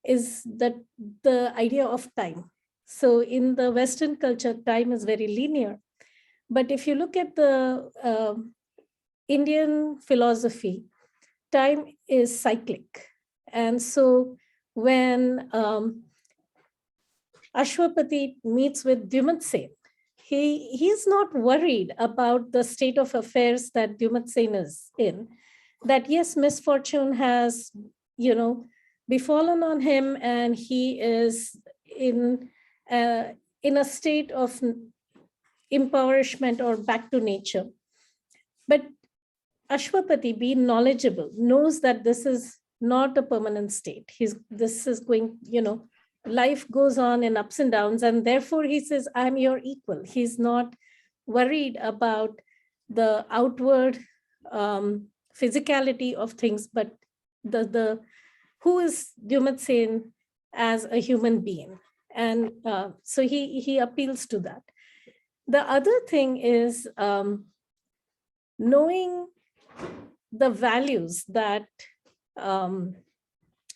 is that the idea of time. So in the Western culture, time is very linear. But if you look at the Indian philosophy, time is cyclic. And so when Aswapati meets with Dyumatsena, he's not worried about the state of affairs that Dyumatsena is in, that yes, misfortune has, befallen on him, and he is in a state of impoverishment or back to nature. But Aswapati, being knowledgeable, knows that this is not a permanent state. This is going, life goes on in ups and downs, and therefore he says, I'm your equal. He's not worried about the outward physicality of things, but the who is Dyumatsena as a human being. And so he appeals to that. The other thing is knowing the values that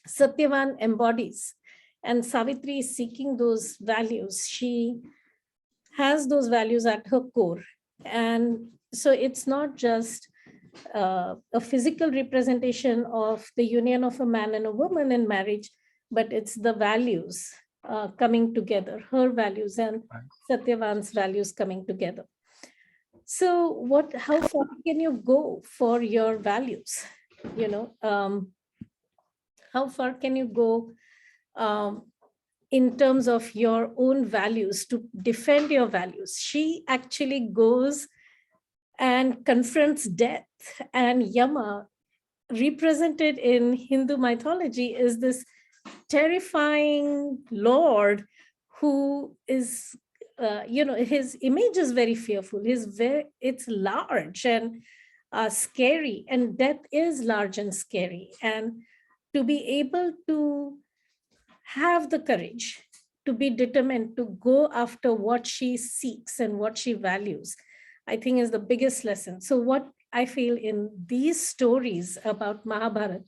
Satyavan embodies, and Savitri is seeking those values. She has those values at her core. And so it's not just a physical representation of the union of a man and a woman in marriage, but it's the values coming together, her values and Satyavan's values coming together. So how far can you go for your values? How far can you go in terms of your own values to defend your values? She actually goes and confronts death, and Yama, represented in Hindu mythology, is this terrifying lord who is, his image is very fearful. It's large and scary, and death is large and scary. And to be able to have the courage to be determined to go after what she seeks and what she values, I think is the biggest lesson. So what I feel in these stories about Mahabharata,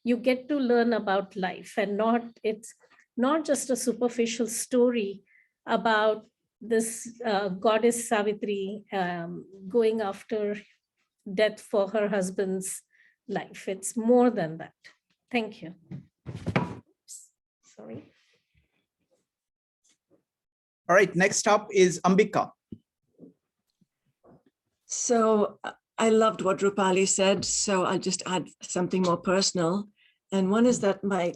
you get to learn about life, and it's not just a superficial story about this goddess Savitri going after death for her husband's life. It's more than that. Thank you. Sorry. All right, next up is Ambika. So I loved what Rupali said, so I'll just add something more personal. And one is that my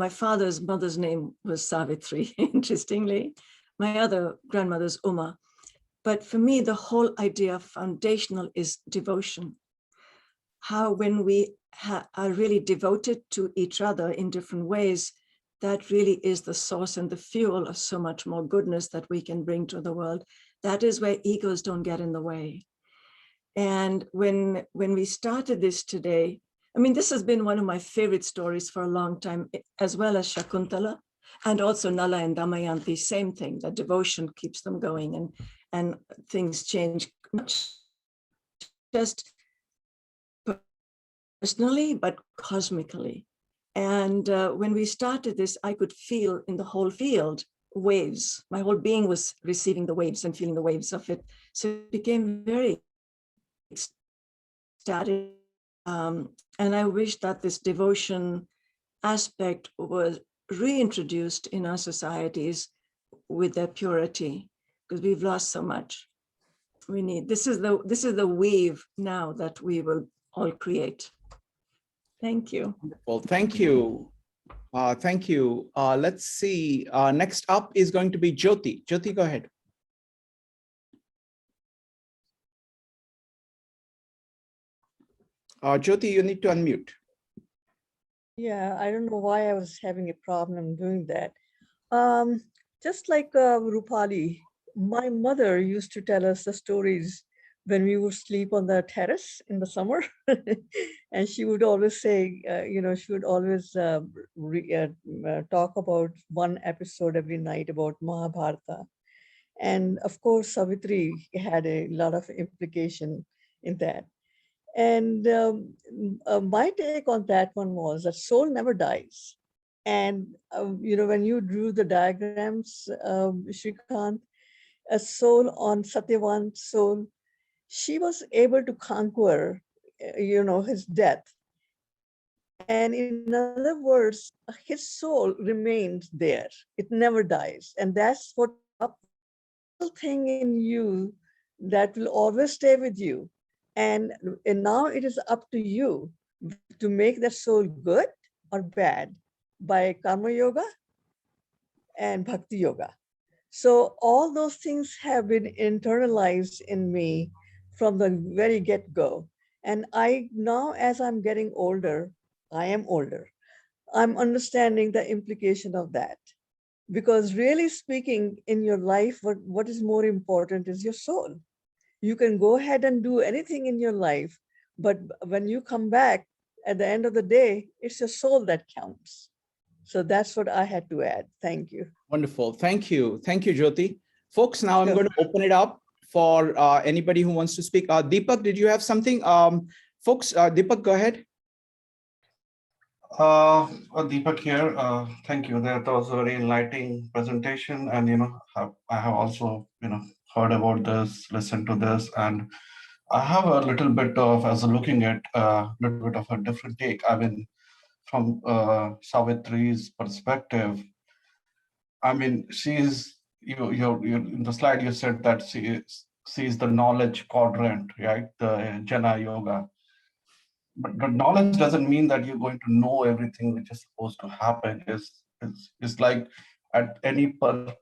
father's mother's name was Savitri, interestingly. My other grandmother's Uma. But for me, the whole idea of foundational is devotion. How when we are really devoted to each other in different ways, that really is the source and the fuel of so much more goodness that we can bring to the world. That is where egos don't get in the way. And when we started this today, I mean, this has been one of my favorite stories for a long time, as well as Shakuntala, and also Nala and Damayanti, same thing, that devotion keeps them going, and things change, not just personally, but cosmically. And when we started this, I could feel in the whole field waves. My whole being was receiving the waves and feeling the waves of it. So it became very ecstatic. And I wish that this devotion aspect was reintroduced in our societies with their purity, because we've lost so much. We need, this is the weave now that we will all create. Thank you. Well, thank you. Thank you. Let's see. Next up is going to be Jyoti. Jyoti, go ahead. Jyoti, you need to unmute. Yeah, I don't know why I was having a problem doing that. Just like Rupali, my mother used to tell us the stories when we would sleep on the terrace in the summer. And she would always say, she would always talk about one episode every night about Mahabharata. And of course, Savitri had a lot of implication in that. And my take on that one was that soul never dies. And, when you drew the diagrams, Shrikant, a soul on Satyavan soul, she was able to conquer, his death. And in other words, his soul remains there. It never dies. And that's what thing in you that will always stay with you. And now it is up to you to make that soul good or bad by karma yoga and bhakti yoga. So all those things have been internalized in me from the very get-go. And I now, as I'm getting older, I am older, I'm understanding the implication of that. Because really speaking, in your life, what is more important is your soul. You can go ahead and do anything in your life, but when you come back at the end of the day, it's your soul that counts. So that's what I had to add. Thank you. Wonderful. Thank you. Thank you, Jyoti. Folks, now I'm Sure. going to open it up for anybody who wants to speak. Deepak, did you have something? Folks, Deepak, go ahead. Deepak here. Thank you. That was a very enlightening presentation, and I have also heard about this, listened to this, and I have a little bit of, as looking at a little bit of a different take. I mean, from Savitri's perspective, I mean, she's you in the slide you said that she's the knowledge quadrant, right? The Jana Yoga. But knowledge doesn't mean that you're going to know everything which is supposed to happen. It's like at any particular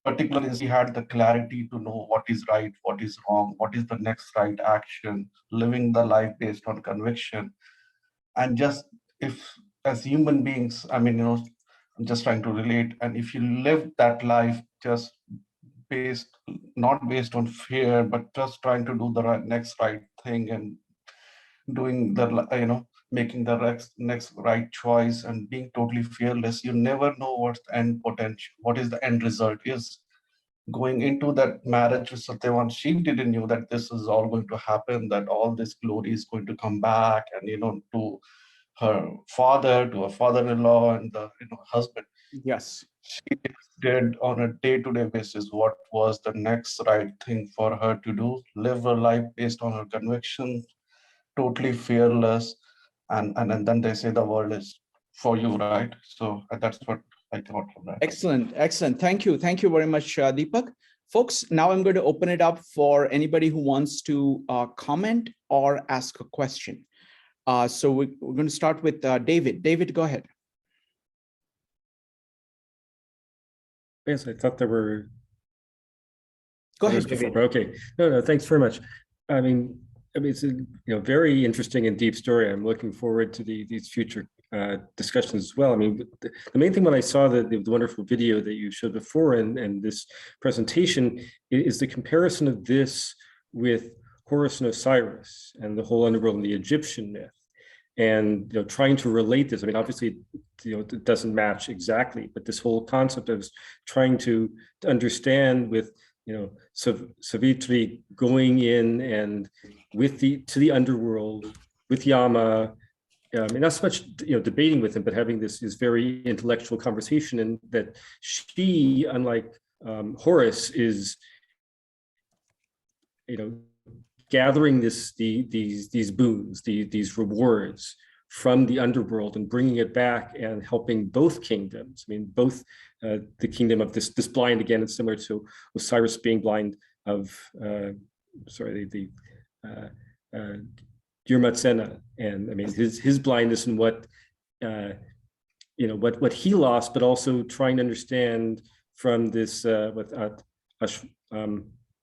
instance, he had the clarity to know what is right, what is wrong, what is the next right action, living the life based on conviction. And just if as human beings, I mean, I'm just trying to relate. And if you live that life just not based on fear, but just trying to do the next right thing and doing the making the next right choice and being totally fearless, you never know what's the end potential, what is the end result is. Going into that marriage with Satyavan, she didn't know that this is all going to happen, that all this glory is going to come back, and to her father, to her father-in-law, and the husband. Yes. She did on a day-to-day basis what was the next right thing for her to do, live her life based on her convictions, totally fearless, and then they say the world is for you, right? So that's what I thought from that. Excellent. Excellent. Thank you. Thank you very much, Deepak. Folks, now I'm going to open it up for anybody who wants to comment or ask a question. So we're going to start with David. David, go ahead. Yes, I thought there were. Go ahead, David. Okay. No, thanks very much. I mean, it's a very interesting and deep story. I'm looking forward to these future discussions as well. I mean, the main thing when I saw the wonderful video that you showed before and this presentation is the comparison of this with Horus and Osiris and the whole underworld and the Egyptian myth. And trying to relate this. I mean, obviously, it doesn't match exactly, but this whole concept of trying to understand with Savitri going in and to the underworld with Yama, and not so much debating with him, but having this very intellectual conversation, and that she, unlike Horus, is gathering these boons, these rewards from the underworld and bringing it back and helping both kingdoms. I mean, both the kingdom of this blind, again, it's similar to Osiris being blind of, the Dyumatsena. And I mean, his blindness and what he lost, but also trying to understand from this,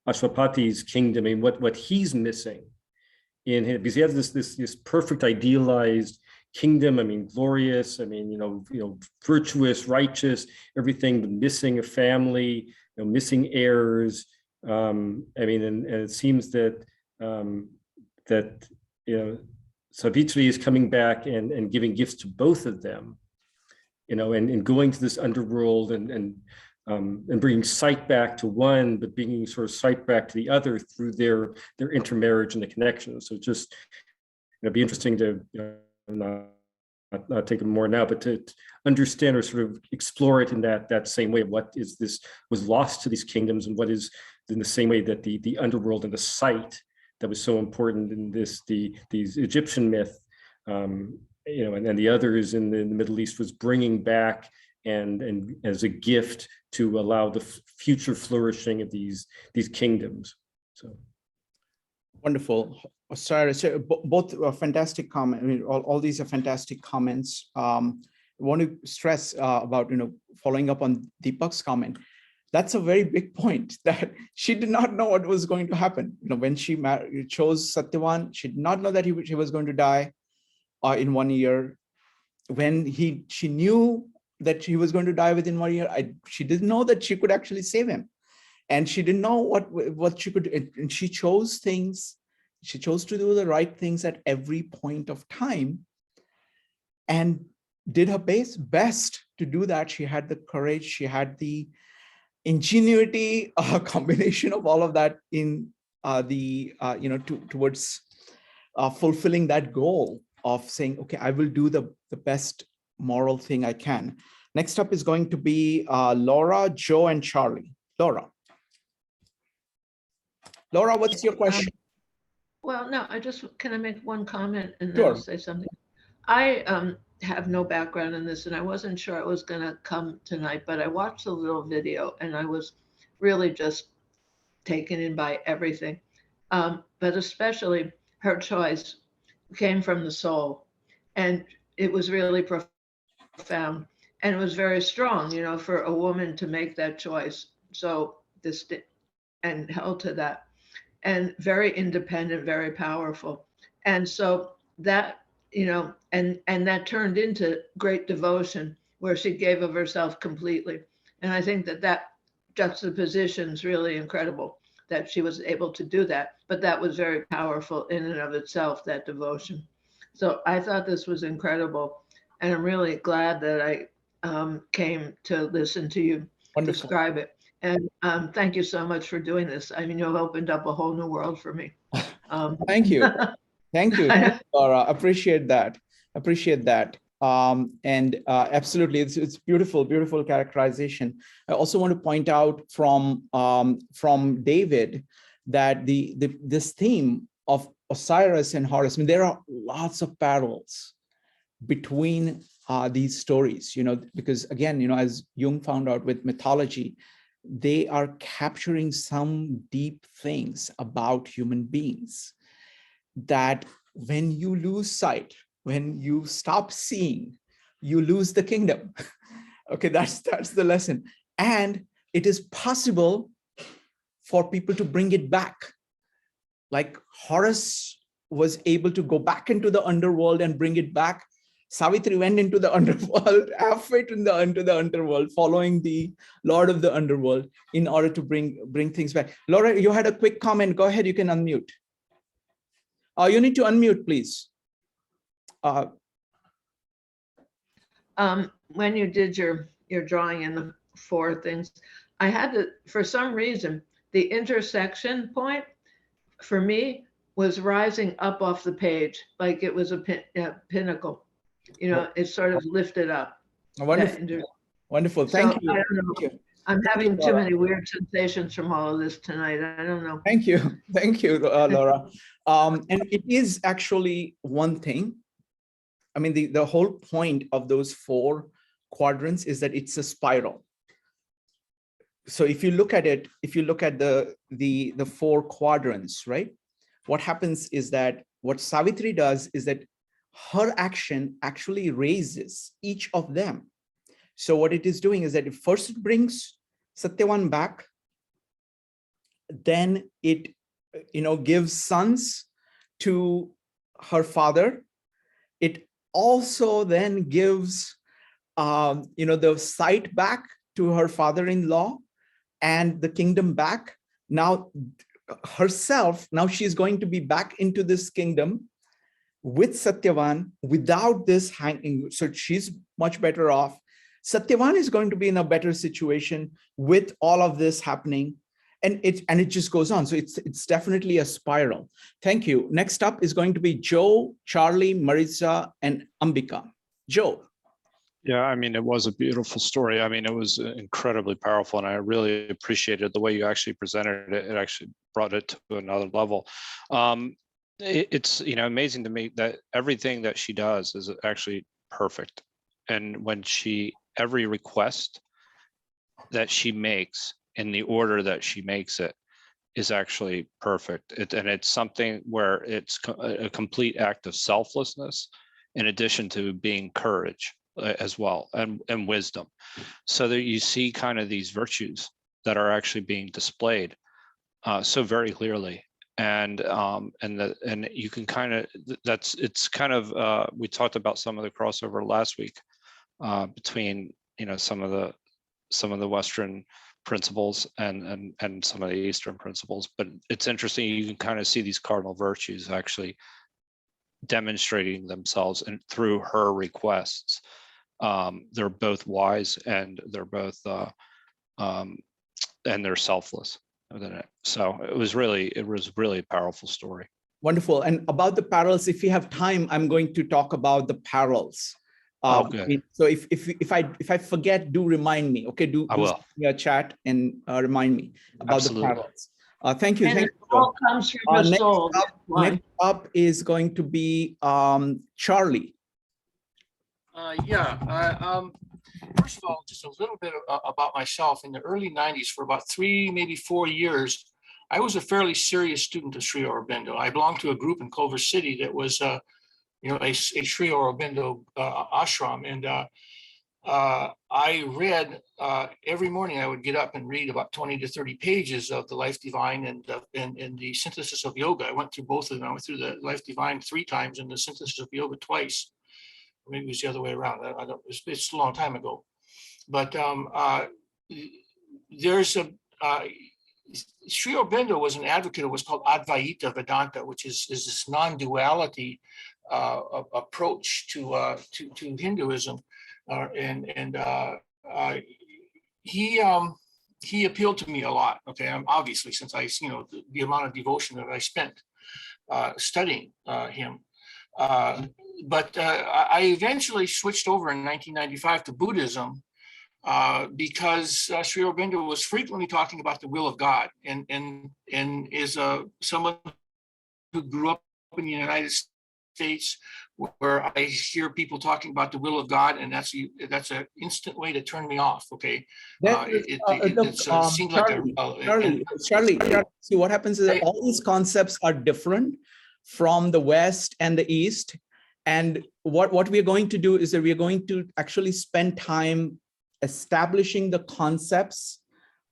Aswapati's kingdom, I mean, what he's missing in him, because he has this perfect idealized kingdom. I mean, glorious. I mean, virtuous, righteous, everything, but missing a family, missing heirs. I mean, and it seems that Savitri is coming back and giving gifts to both of them, and going to this underworld and and bringing sight back to one, but bringing sort of sight back to the other through their intermarriage and the connection. So just, it'd be interesting to, not take more now, but to understand or sort of explore it in that same way. What is this was lost to these kingdoms, and what is in the same way that the underworld and the sight that was so important in these Egyptian myth, and then the others in the Middle East was bringing back and as a gift to allow the future flourishing of these kingdoms. So wonderful. Sorry, so both fantastic comments. I mean, all these are fantastic comments. I want to stress about following up on Deepak's comment. That's a very big point, that she did not know what was going to happen. When she chose Satyavan, she did not know that he was going to die in 1 year. When she knew that he was going to die within 1 year, she didn't know that she could actually save him, and she didn't know what she could. And she chose things. She chose to do the right things at every point of time, and did her best to do that. She had the courage. She had the ingenuity, a combination of all of that in towards fulfilling that goal of saying, okay, I will do the best moral thing I can. Next up is going to be Laura, Joe, and Charlie. Laura, what's your question? Well, no, can I make one comment and then Sure. I'll say something? I have no background in this, and I wasn't sure it was going to come tonight, but I watched a little video and I was really just taken in by everything. But especially her choice came from the soul, and it was really profound, and it was very strong, for a woman to make that choice. So and held to that, and very independent, very powerful. And so that, and that turned into great devotion, where she gave of herself completely. And I think that juxtaposition is really incredible, that she was able to do that. But that was very powerful in and of itself, that devotion. So I thought this was incredible. And I'm really glad that I came to listen to you describe it. And thank you so much for doing this. I mean, you've opened up a whole new world for me. Thank you. Thank you, Laura. Appreciate that. And absolutely, it's beautiful, beautiful characterization. I also want to point out from David that this theme of Osiris and Horus, I mean, there are lots of parallels between these stories, because again, as Jung found out with mythology, they are capturing some deep things about human beings, that when you lose sight, when you stop seeing, you lose the kingdom. Okay, that's the lesson. And it is possible for people to bring it back. Like Horus was able to go back into the underworld and bring it back. Savitri went into the underworld, halfway into the underworld, following the Lord of the Underworld in order to bring things back. Laura, you had a quick comment. Go ahead, you can unmute. You need to unmute, please. When you did your drawing in the 4 things, I had to, for some reason, the intersection point for me was rising up off the page, like it was a pinnacle. It sort of lifted up. Wonderful. Wonderful. Thank you. I don't know. Thank you. I'm having too many weird sensations from all of this tonight. I don't know. Thank you. Thank you, Laura. And it is actually one thing. I mean, the whole point of those 4 quadrants is that it's a spiral. So if you look at it, if you look at the 4 quadrants, right? What happens is that what Savitri does is that her action actually raises each of them. So what it is doing is that first it brings Satyavan back, then it gives sons to her father. It also then gives the sight back to her father-in-law and the kingdom back. Now herself, now she's going to be back into this kingdom with Satyavan without this hanging. So she's much better off. Satyavan is going to be in a better situation with all of this happening. And it just goes on. So it's definitely a spiral. Thank you. Next up is going to be Joe, Charlie, Maritza, and Ambika. Joe. Yeah, I mean, it was a beautiful story. I mean, it was incredibly powerful, and I really appreciated the way you actually presented it. It actually brought it to another level. It's amazing to me that everything that she does is actually perfect, and when every request that she makes in the order that she makes it is actually perfect. And it's something where it's a complete act of selflessness, in addition to being courage as well, and wisdom. So that you see kind of these virtues that are actually being displayed so very clearly. And you can kind of, it's kind of, we talked about some of the crossover last week between, some of the Western principles and some of the Eastern principles. But it's interesting, you can kind of see these cardinal virtues actually demonstrating themselves and through her requests. They're both wise, and they're both and they're selfless within it. So it was really a powerful story. Wonderful. And about the parallels, if you have time, I'm going to talk about the parallels. Good. So if I forget, do remind me. Okay, do will. send me a chat and remind me about Absolutely. the parallels. Thank you. And Thank it you. all comes from your Next soul. That's why. Next up is going to be Charlie. First of all, just a little bit about myself. In the early 90s, for about 3, maybe 4 years, I was a fairly serious student of Sri Aurobindo. I belonged to a group in Culver City that was, a Sri Aurobindo ashram. And I read every morning. I would get up and read about 20 to 30 pages of the Life Divine and the Synthesis of Yoga. I went through both of them. I went through the Life Divine 3 times and the Synthesis of Yoga twice. Maybe it was the other way around. I don't. It's a long time ago. But there's a Sri Aurobindo was an advocate of what's called Advaita Vedanta, which is this non-duality approach to Hinduism, he appealed to me a lot. Okay, obviously, since the amount of devotion that I spent studying him. But I eventually switched over in 1995 to Buddhism because Sri Aurobindo was frequently talking about the will of God, and is someone who grew up in the United States, where I hear people talking about the will of God, and that's an instant way to turn me off. Okay, it seems like Charlie. See, what happens is that all these concepts are different from the West and the East. And what we're going to do is that we're going to actually spend time establishing the concepts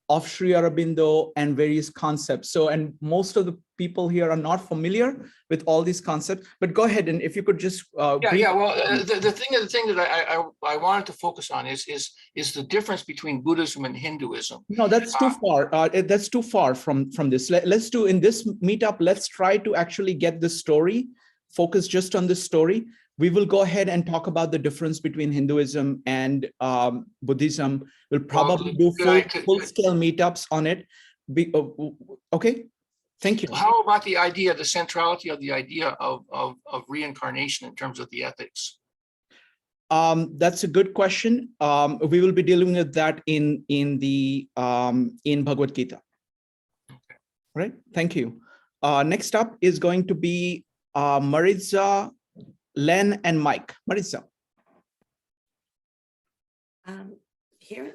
of Sri Aurobindo and various concepts. So, and most of the people here are not familiar with all these concepts, but go ahead, and if you could just Well, the thing that I wanted to focus on is the difference between Buddhism and Hinduism. No, that's too far. That's too far from this. Let's do, in this meetup, let's try to actually get the story, focus just on the story. We will go ahead and talk about the difference between Hinduism and Buddhism. We'll probably do full-scale meetups on it. Okay, thank you. How about the centrality of the idea of reincarnation in terms of the ethics? That's a good question. We will be dealing with that in Bhagavad Gita. Okay. All right, thank you. Next up is going to be Maritza, Len, and Mike. Maritza.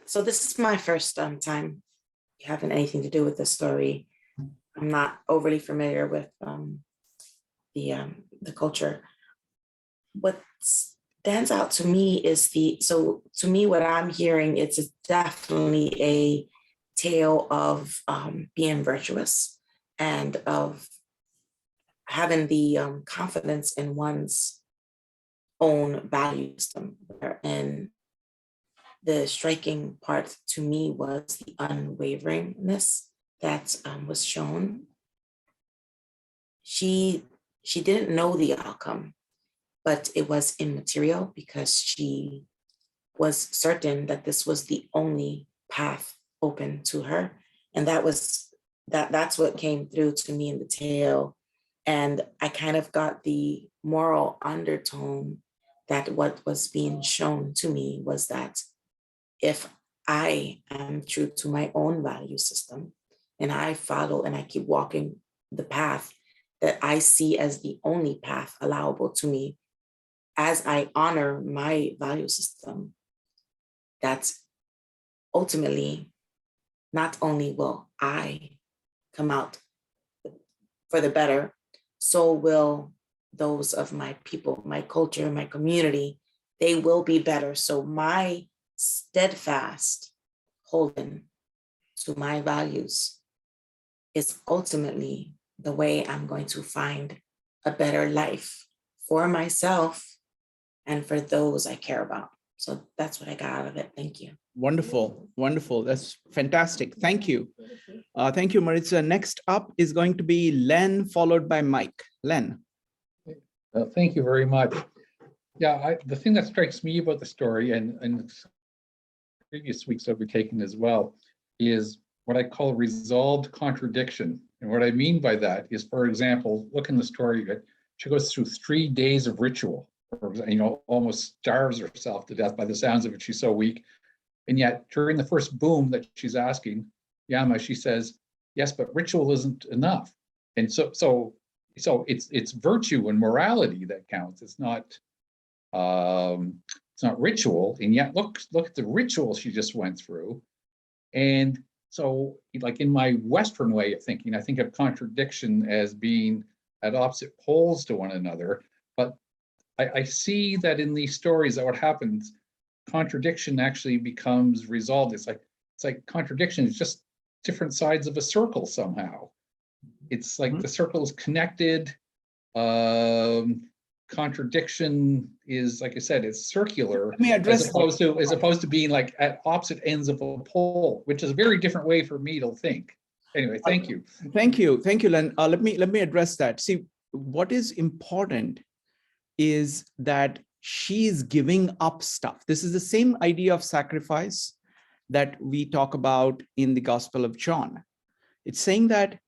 So this is my first time having anything to do with the story. I'm not overly familiar with the culture. What stands out to me is to me, what I'm hearing, it's definitely a tale of being virtuous and of having the confidence in one's own value system. And the striking part to me was the unwaveringness that was shown. She didn't know the outcome, but it was immaterial because she was certain that this was the only path open to her. And that's what came through to me in the tale. And I kind of got the moral undertone that what was being shown to me was that if I am true to my own value system and I follow and I keep walking the path that I see as the only path allowable to me, as I honor my value system, that's ultimately not only will I come out for the better, so will those of my people, my culture, my community, they will be better. So my steadfast holding to my values is ultimately the way I'm going to find a better life for myself and for those I care about. So that's what I got out of it. Thank you. Wonderful, wonderful. That's fantastic. Thank you. Thank you, Maritza. Next up is going to be Len, followed by Mike. Len. Thank you very much. Yeah, the thing that strikes me about the story, and previous weeks I've been taking as well, is what I call resolved contradiction. And what I mean by that is, for example, look in the story, she goes through 3 days of ritual, almost starves herself to death by the sounds of it. She's so weak. And yet during the first boom that she's asking Yama, she says, yes, but ritual isn't enough. And so it's virtue and morality that counts. It's not ritual. And yet look at the ritual she just went through. And so, like in my Western way of thinking, I think of contradiction as being at opposite poles to one another. But I see that in these stories that what happens, contradiction actually becomes resolved. It's like contradiction is just different sides of a circle somehow. It's like the circle is connected. Contradiction is, like I said, it's circular. Let me address as opposed to being like at opposite ends of a pole, which is a very different way for me to think. Anyway, thank you. Thank you, Len. Let me address that. See, what is important is that she is giving up stuff. This is the same idea of sacrifice that we talk about in the Gospel of John. It's saying that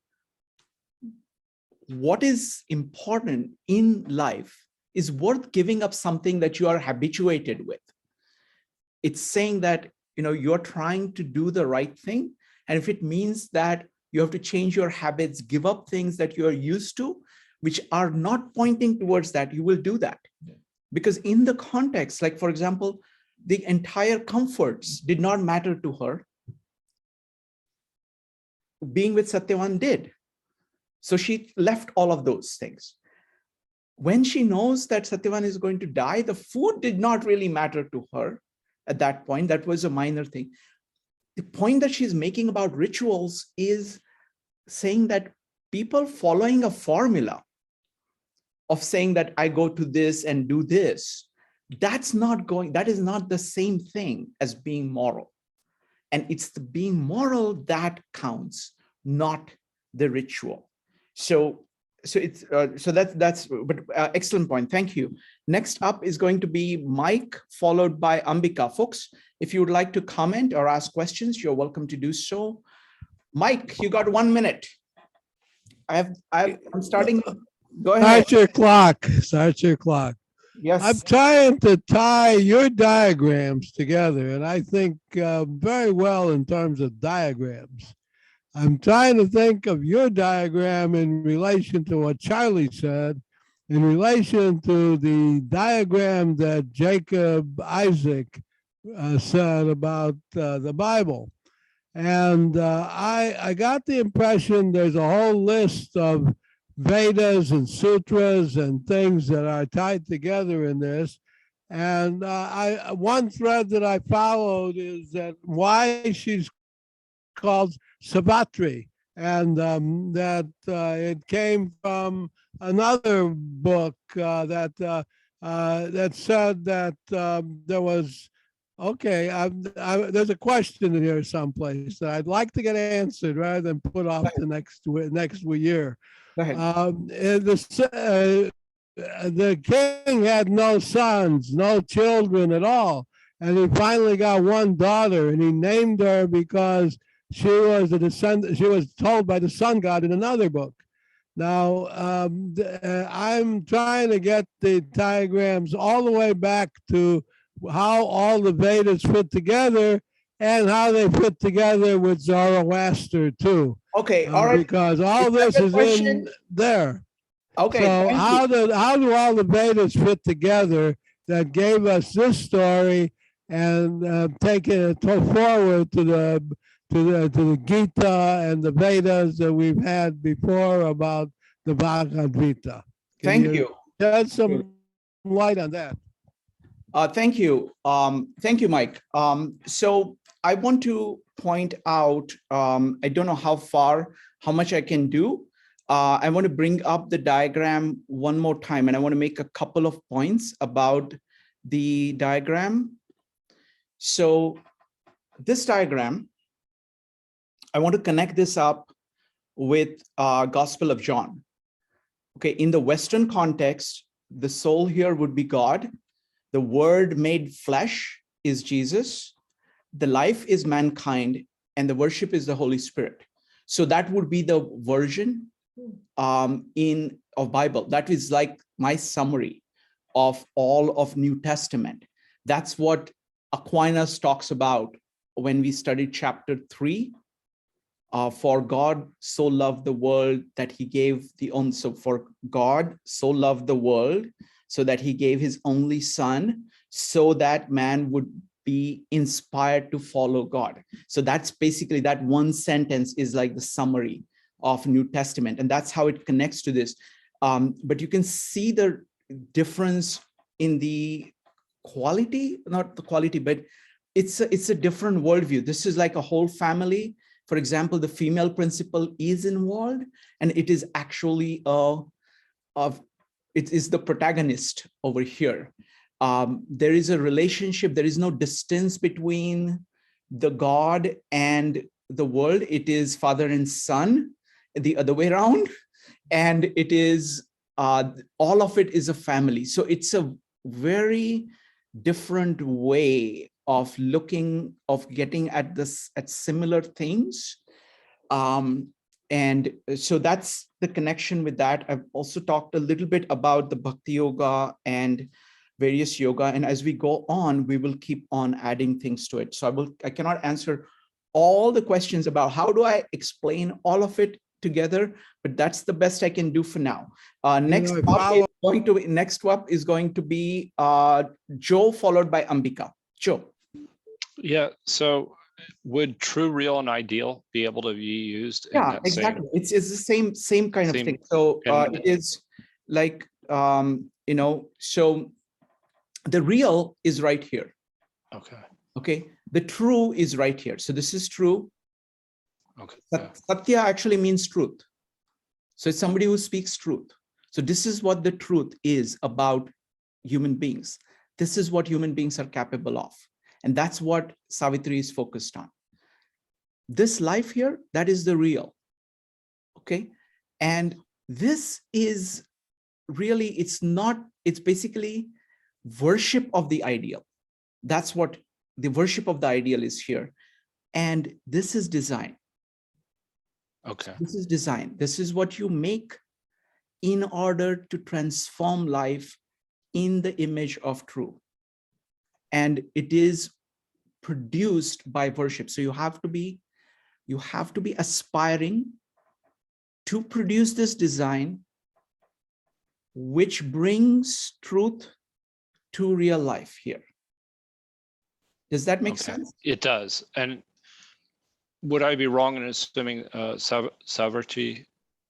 what is important in life is worth giving up something that you are habituated with. It's saying that, you're trying to do the right thing. And if it means that you have to change your habits, give up things that you're used to, which are not pointing towards that, you will do that. Because in the context, like for example, the entire comforts did not matter to her. Being with Satyavan did. So she left all of those things. When she knows that Satyavan is going to die, the food did not really matter to her at that point. That was a minor thing. The point that she's making about rituals is saying that people following a formula of saying that I go to this and do this, that is not the same thing as being moral. And it's the being moral that counts, not the ritual. So that's excellent point. Thank you. Next up is going to be Mike, followed by Ambika. Folks, if you would like to comment or ask questions, you're welcome to do so. Mike, you got 1 minute. I'm starting. Go ahead. Start your clock. Yes. I'm trying to tie your diagrams together, and I think very well in terms of diagrams. I'm trying to think of your diagram in relation to what Charlie said, in relation to the diagram that Jacob Isaac said about the Bible. And I got the impression there's a whole list of Vedas and sutras and things that are tied together in this. And one thread that I followed is that why she's called Savitri, and that it came from another book that said that there was, there's a question in here someplace that I'd like to get answered rather than put off to next year. The king had no sons, no children at all. and he finally got one daughter, and he named her because she was the descendant. She was told by the sun god in another book. Now, I'm trying to get the diagrams all the way back to how all the Vedas fit together and how they fit together with Zoroaster too. Okay, all right. Because all this is in there. Okay, so how do all the Vedas fit together that gave us this story and taking it forward to the Gita and the Vedas that we've had before about the Bhagavad Gita? Thank you. Shed some light on that. Thank you. Thank you, Mike. So I want to point out, I don't know how much I can do. I want to bring up the diagram one more time, and I want to make a couple of points about the diagram. So this diagram, I want to connect this up with Gospel of John. Okay, in the Western context, the soul here would be God. The word made flesh is Jesus. The life is mankind, and the worship is the Holy Spirit. So that would be the version of Bible. That is like my summary of all of New Testament. That's what Aquinas talks about when we studied chapter 3. For God so loved the world that he gave so for God so loved the world so that he gave his only son so that man would be inspired to follow God. So that's basically, that one sentence is like the summary of New Testament, and that's how it connects to this. But you can see the difference in the quality, not the quality, but it's a different worldview. This is like a whole family. For example, the female principle is involved, and it is actually it is the protagonist over here. There is a relationship. There is no distance between the God and the world. It is father and son, the other way around, and it is all of it is a family. So it's a very different way of getting at this, at similar things. And so that's the connection with that. I've also talked a little bit about the Bhakti Yoga and various yoga. And as we go on, we will keep on adding things to it. So I cannot answer all the questions about how do I explain all of it together, but that's the best I can do for now. Next up is going to be Joe, followed by Ambika. Joe. Yeah, so would true, real, and ideal be able to be used in that exactly. It's the same kind of thing. So it is like, so the real is right here. Okay. The true is right here. So this is true. Okay. Satya actually means truth. So it's somebody who speaks truth. So this is what the truth is about human beings. This is what human beings are capable of. And that's what Savitri is focused on. This life here, that is the real. Okay. And this is really, it's basically worship of the ideal. That's what the worship of the ideal is here. And this is design. Okay. This is design. This is what you make in order to transform life in the image of true. And it is produced by worship. So you have to be aspiring to produce this design, which brings truth to real life here. Does that make sense? It does. And would I be wrong in assuming Savitri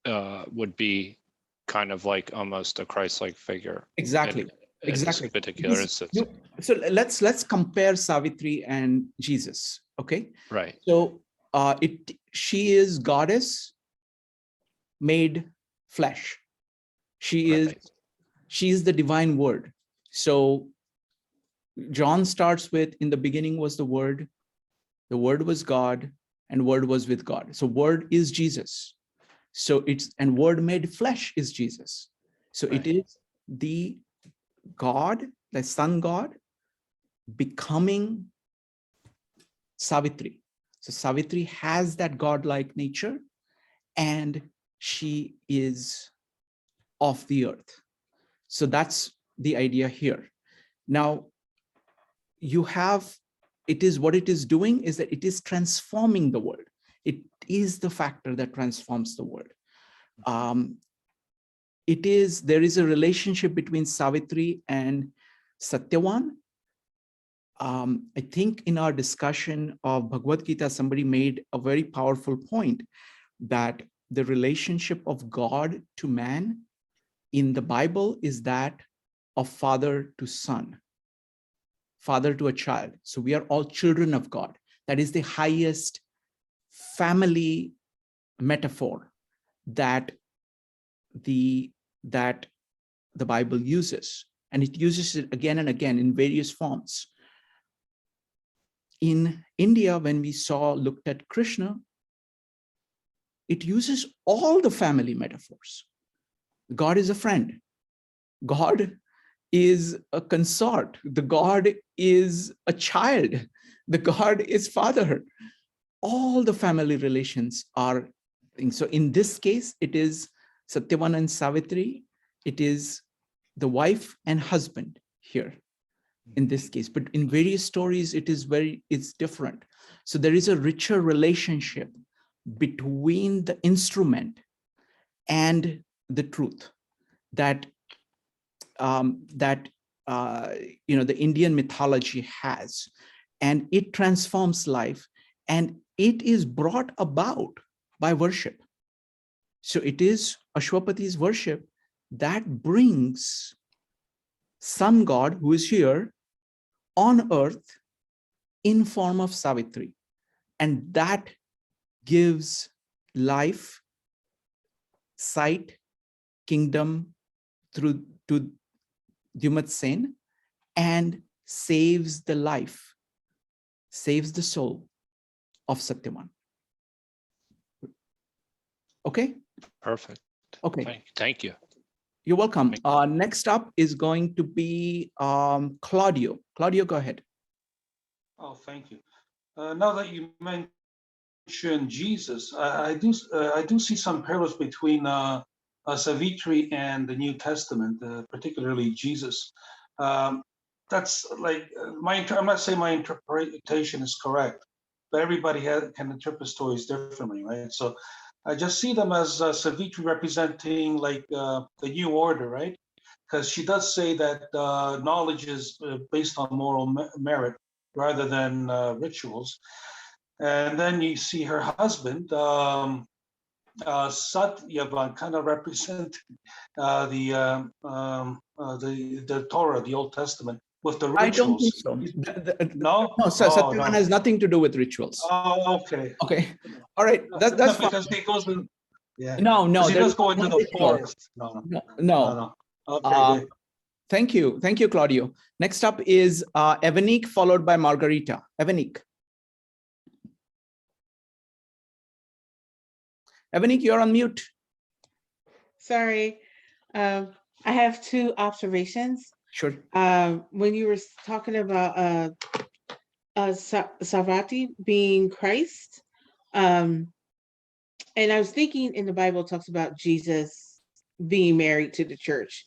would be kind of like almost a Christ-like figure? Exactly. In exactly. This particular instance. So let's compare Savitri and Jesus. Okay. Right. So she is goddess made flesh. She is the divine word. So John starts with, in the beginning was the word was God, and word was with God. So word is Jesus. So and word made flesh is Jesus. So it is the God, the Son God, becoming Savitri. So Savitri has that godlike nature, and she is of the earth. So that's the idea here. Now, you have, it is what it is doing is that it is transforming the world. It is the factor that transforms the world. There is a relationship between Savitri and Satyavan. I think in our discussion of Bhagavad Gita, somebody made a very powerful point that the relationship of God to man in the Bible is that of father to son, father to a child. So we are all children of God. That is the highest family metaphor that the Bible uses. And it uses it again and again in various forms. In India, when we looked at Krishna, it uses all the family metaphors. God is a friend. God is a consort. The God is a child. The God is father. All the family relations are things. So in this case, it is Satyavan and Savitri. It is the wife and husband here in this case. But in various stories, it's different. So there is a richer relationship between the instrument and the truth that the Indian mythology has, and it transforms life, and it is brought about by worship. So it is Aswapati's worship that brings sun god who is here on earth in form of Savitri, and that gives life, sight, kingdom to Dyumatsena, and saves the life, saves the soul of Satyavan. Okay? Perfect. Okay. Thank you. You're welcome. Next up is going to be Claudio. Claudio, go ahead. Oh, thank you. Now that you mentioned Jesus, I do see some parallels between Savitri and the New Testament, particularly Jesus. That's like I'm not saying my interpretation is correct, but everybody can interpret stories differently, right? So I just see them as Savitri representing like the new order, right? Because she does say that knowledge is based on moral merit rather than rituals. And then you see her husband, Satyavan, kind of represent the Torah, the Old Testament, with the rituals. I don't think so. No, Satyavan has nothing to do with rituals. Oh, okay. Okay. All right. That's fine. Because he goes in. Yeah. No. He does go into the forest. No. Okay. Thank you, Claudio. Next up is Evanique, followed by Margarita. Evanique. Evanique, you're on mute. Sorry. I have two observations. Sure. When you were talking about Savitri being Christ, and I was thinking in the Bible it talks about Jesus being married to the church.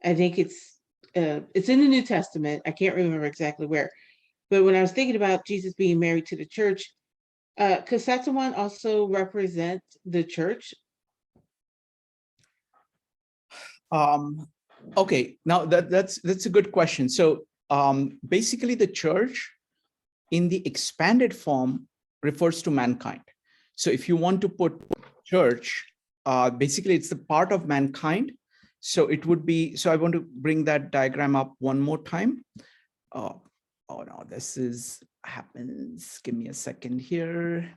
I think it's in the New Testament. I can't remember exactly where, but when I was thinking about Jesus being married to the church, could Satyavan also represent the church? Okay, now that's a good question. So basically the church in the expanded form refers to mankind. So if you want to put church, basically it's the part of mankind. So it would be, so I want to bring that diagram up one more time. Oh no, this happens. Give me a second here.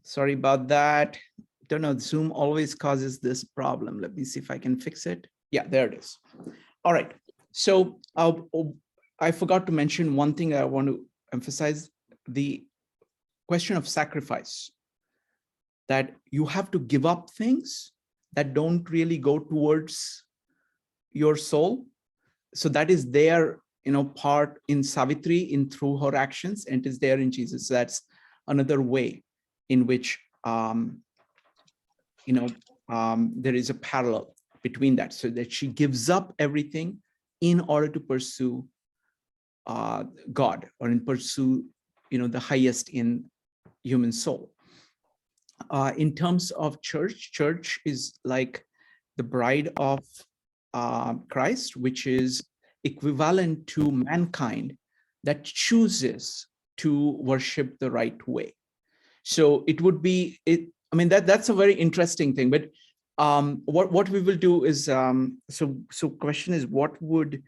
Sorry about that. Don't know, Zoom always causes this problem. Let me see if I can fix it. Yeah, there it is. All right. So I forgot to mention one thing I want to emphasize, the question of sacrifice, that you have to give up things that don't really go towards your soul. So that is there part in Savitri in through her actions, and it is there in Jesus. So that's another way in which there is a parallel between that, so that she gives up everything in order to pursue God, or in pursue the highest in human soul. In terms of church is like the bride of Christ, which is equivalent to mankind that chooses to worship the right way. So it would be that's a very interesting thing. But what we will do is so question is, what would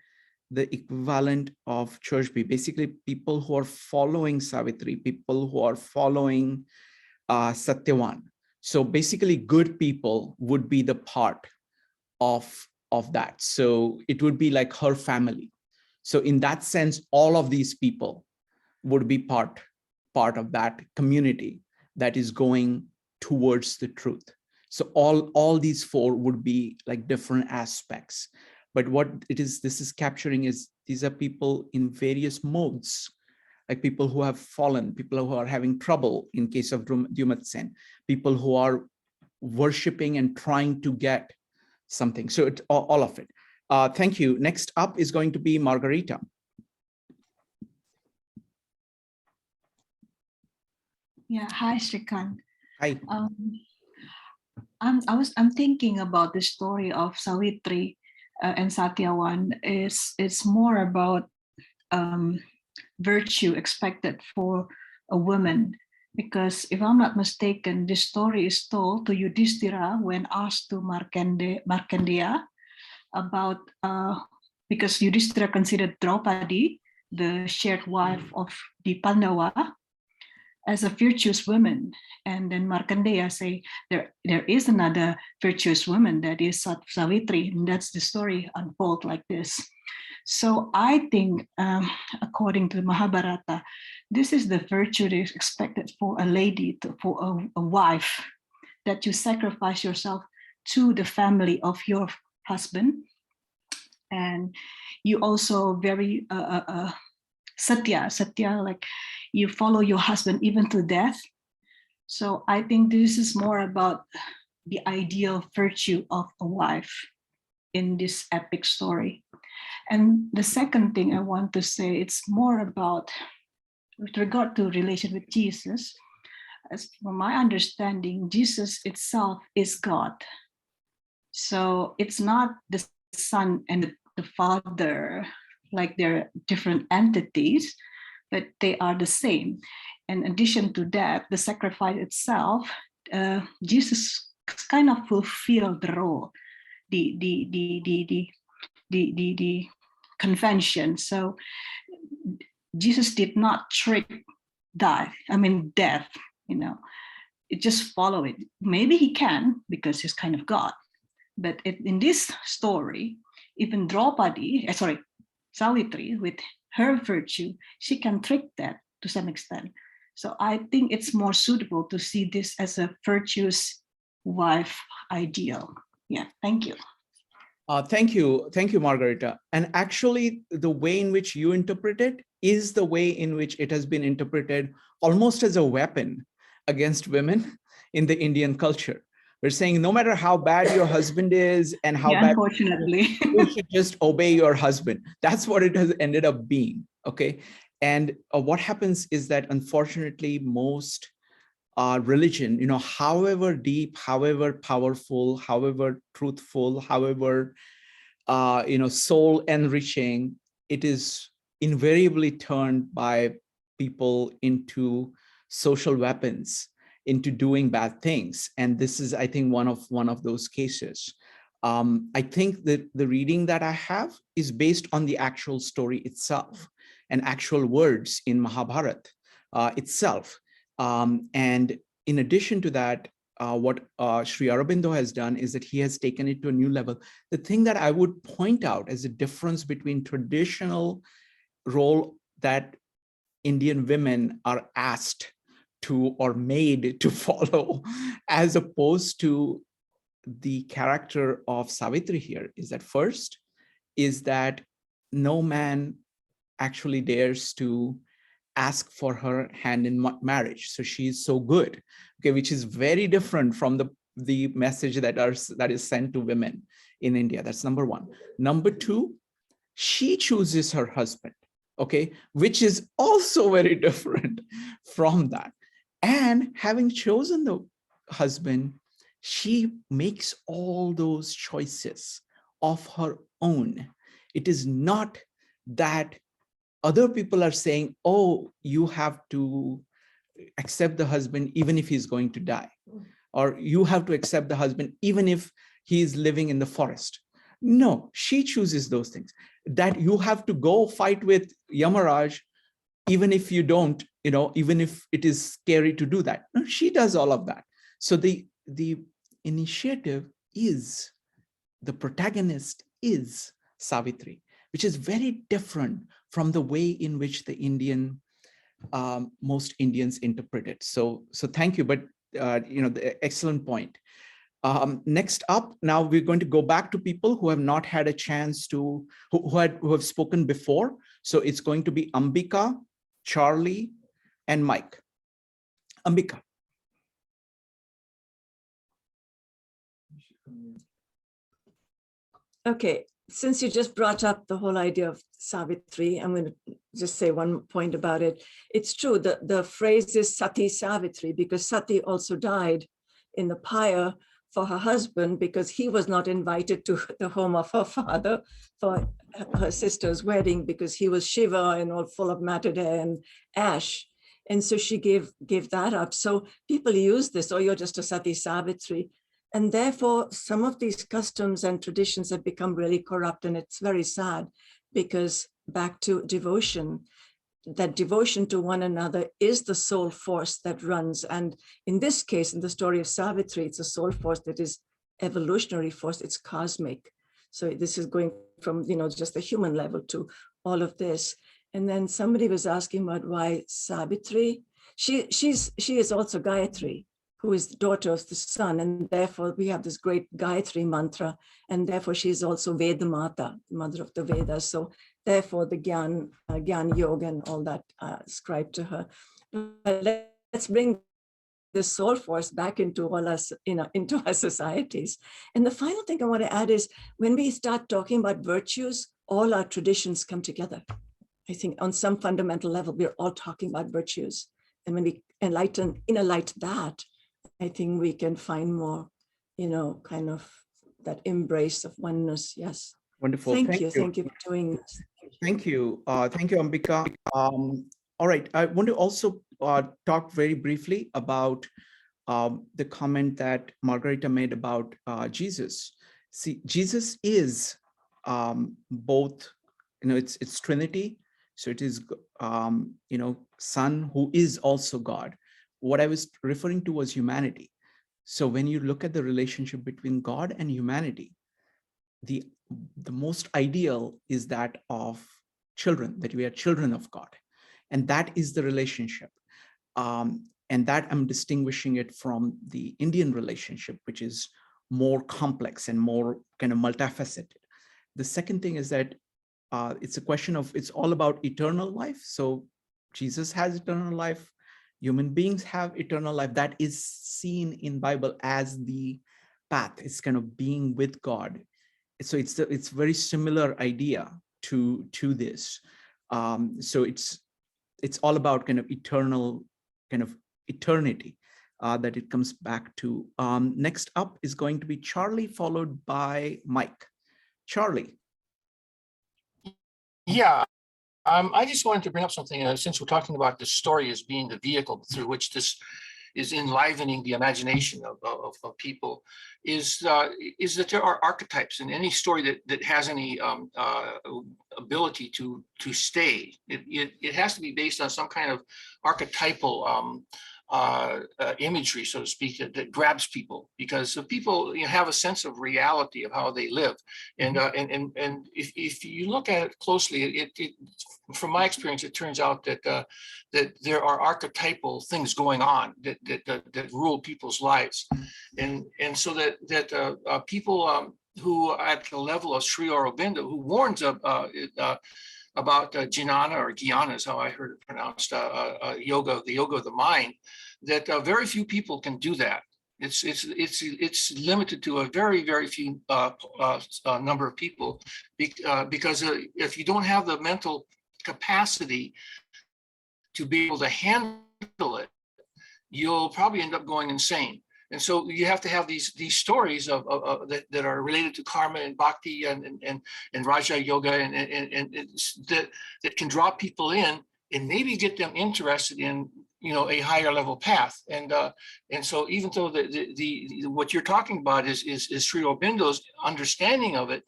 the equivalent of church be? Basically, people who are following Savitri, people who are following Satyavan. So basically, good people would be the part of that. So it would be like her family. So in that sense, all of these people would be part of that community that is going towards the truth. So all these four would be like different aspects. But what this is capturing is these are people in various modes, like people who have fallen, people who are having trouble in case of Dyumatsena, people who are worshiping and trying to get something. So it's all of it. Thank you. Next up is going to be Margarita. Yeah, hi, Shrikant. Hi. I'm thinking about the story of Savitri and Satyavan. It's more about virtue expected for a woman, because if I'm not mistaken, this story is told to Yudhishthira when asked to Markandeya about because Yudhishthira considered Draupadi, the shared wife of the Pandava, as a virtuous woman. And then Markandeya say there is another virtuous woman, that is Savitri, and that's the story unfold like this. So I think, according to the Mahabharata, this is the virtue that is expected for a lady, for a wife, that you sacrifice yourself to the family of your husband, and you also very satya, like you follow your husband even to death. So I think this is more about the ideal virtue of a wife in this epic story. And the second thing I want to say, it's more about, with regard to relation with Jesus, as from my understanding, Jesus itself is God. So it's not the Son and the Father, like they're different entities, but they are the same. In addition to that, the sacrifice itself, Jesus kind of fulfilled the role, the convention. So Jesus did not trick death. It just follow it. Maybe he can, because he's kind of God. But in this story, even Savitri, with her virtue, she can trick that to some extent. So I think it's more suitable to see this as a virtuous wife ideal. Yeah, thank you. Thank you, Margarita. And actually, the way in which you interpret it is the way in which it has been interpreted almost as a weapon against women in the Indian culture. We're saying no matter how bad your husband is and how bad, unfortunately, you should just obey your husband. That's what it has ended up being. Okay. And what happens is that unfortunately, most religion, however deep, however powerful, however truthful, however, soul enriching, it is invariably turned by people into social weapons, into doing bad things. And this is, I think, one of those cases. I think that the reading that I have is based on the actual story itself and actual words in Mahabharata itself. And in addition to that, what Sri Aurobindo has done is that he has taken it to a new level. The thing that I would point out as a difference between traditional role that Indian women are asked to or made to follow, as opposed to the character of Savitri here, is that first, is that no man actually dares to ask for her hand in marriage. So she is so good, okay, which is very different from the message that is sent to women in India. That's number one. Number two, she chooses her husband, okay, which is also very different from that. And having chosen the husband, she makes all those choices of her own. It is not that other people are saying, oh, you have to accept the husband even if he's going to die, or you have to accept the husband even if he is living in the forest. No, she chooses those things. That you have to go fight with Yamaraj even if you don't, even if it is scary to do that. No, she does all of that. So the initiative is, the protagonist is Savitri, which is very different from the way in which the most Indians interpret it. So thank you, but the excellent point. Next up, now we're going to go back to people who have not had a chance to, who have spoken before. So it's going to be Ambika, Charlie, and Mike. Ambika. Okay, since you just brought up the whole idea of Savitri, I'm going to just say one point about it. It's true that the phrase is Sati Savitri because Sati also died in the pyre for her husband because he was not invited to the home of her father for her sister's wedding because he was Shiva and all full of matted hair and ash. And so she gave that up. So people use this, oh, you're just a Sati Savitri. And therefore, some of these customs and traditions have become really corrupt. And it's very sad because back to devotion, that devotion to one another is the soul force that runs. And in this case, in the story of Savitri, it's a soul force that is evolutionary force, it's cosmic. So this is going from, just the human level to all of this. And then somebody was asking about why Savitri. She is also Gayatri, who is the daughter of the sun. And therefore we have this great Gayatri mantra. And therefore she is also Vedamata, mother of the Vedas. So therefore the Gyan Yoga and all that ascribed to her. But let's bring the soul force back into all us, into our societies. And the final thing I want to add is when we start talking about virtues, all our traditions come together. I think on some fundamental level, we're all talking about virtues. And when we enlighten that, I think we can find more, kind of that embrace of oneness. Yes. Wonderful. Thank you. Thank you for doing this. Thank you. Thank you, Ambika. All right. I want to also talk very briefly about the comment that Margarita made about Jesus. See, Jesus is both, it's Trinity. So it is, Son who is also God. What I was referring to was humanity. So when you look at the relationship between God and humanity, the most ideal is that of children, that we are children of God. And that is the relationship. And that I'm distinguishing it from the Indian relationship, which is more complex and more kind of multifaceted. The second thing is that it's a question of, it's all about eternal life. So Jesus has eternal life. Human beings have eternal life. That is seen in Bible as the path. It's kind of being with God. So it's very similar idea to this. So it's all about kind of eternal, kind of eternity that it comes back to. Next up is going to be Charlie, followed by Mike. Charlie. Yeah, I just wanted to bring up something since we're talking about the story as being the vehicle through which this is enlivening the imagination of people, is that there are archetypes in any story that has any ability to stay. It has to be based on some kind of archetypal imagery, so to speak, that grabs people, because people have a sense of reality of how they live, and if you look at it closely, it from my experience, it turns out that that there are archetypal things going on that rule people's lives, and so that people who at the level of Sri Aurobindo, who warns of about jnana or jnana is how I heard it pronounced, yoga, the yoga of the mind, that very few people can do that. It's limited to a very few number of people, because if you don't have the mental capacity to be able to handle it, you'll probably end up going insane. And so you have to have these stories that are related to karma and bhakti and Raja Yoga and that can draw people in and maybe get them interested in a higher level path. And so even though what you're talking about is Sri Aurobindo's understanding of it,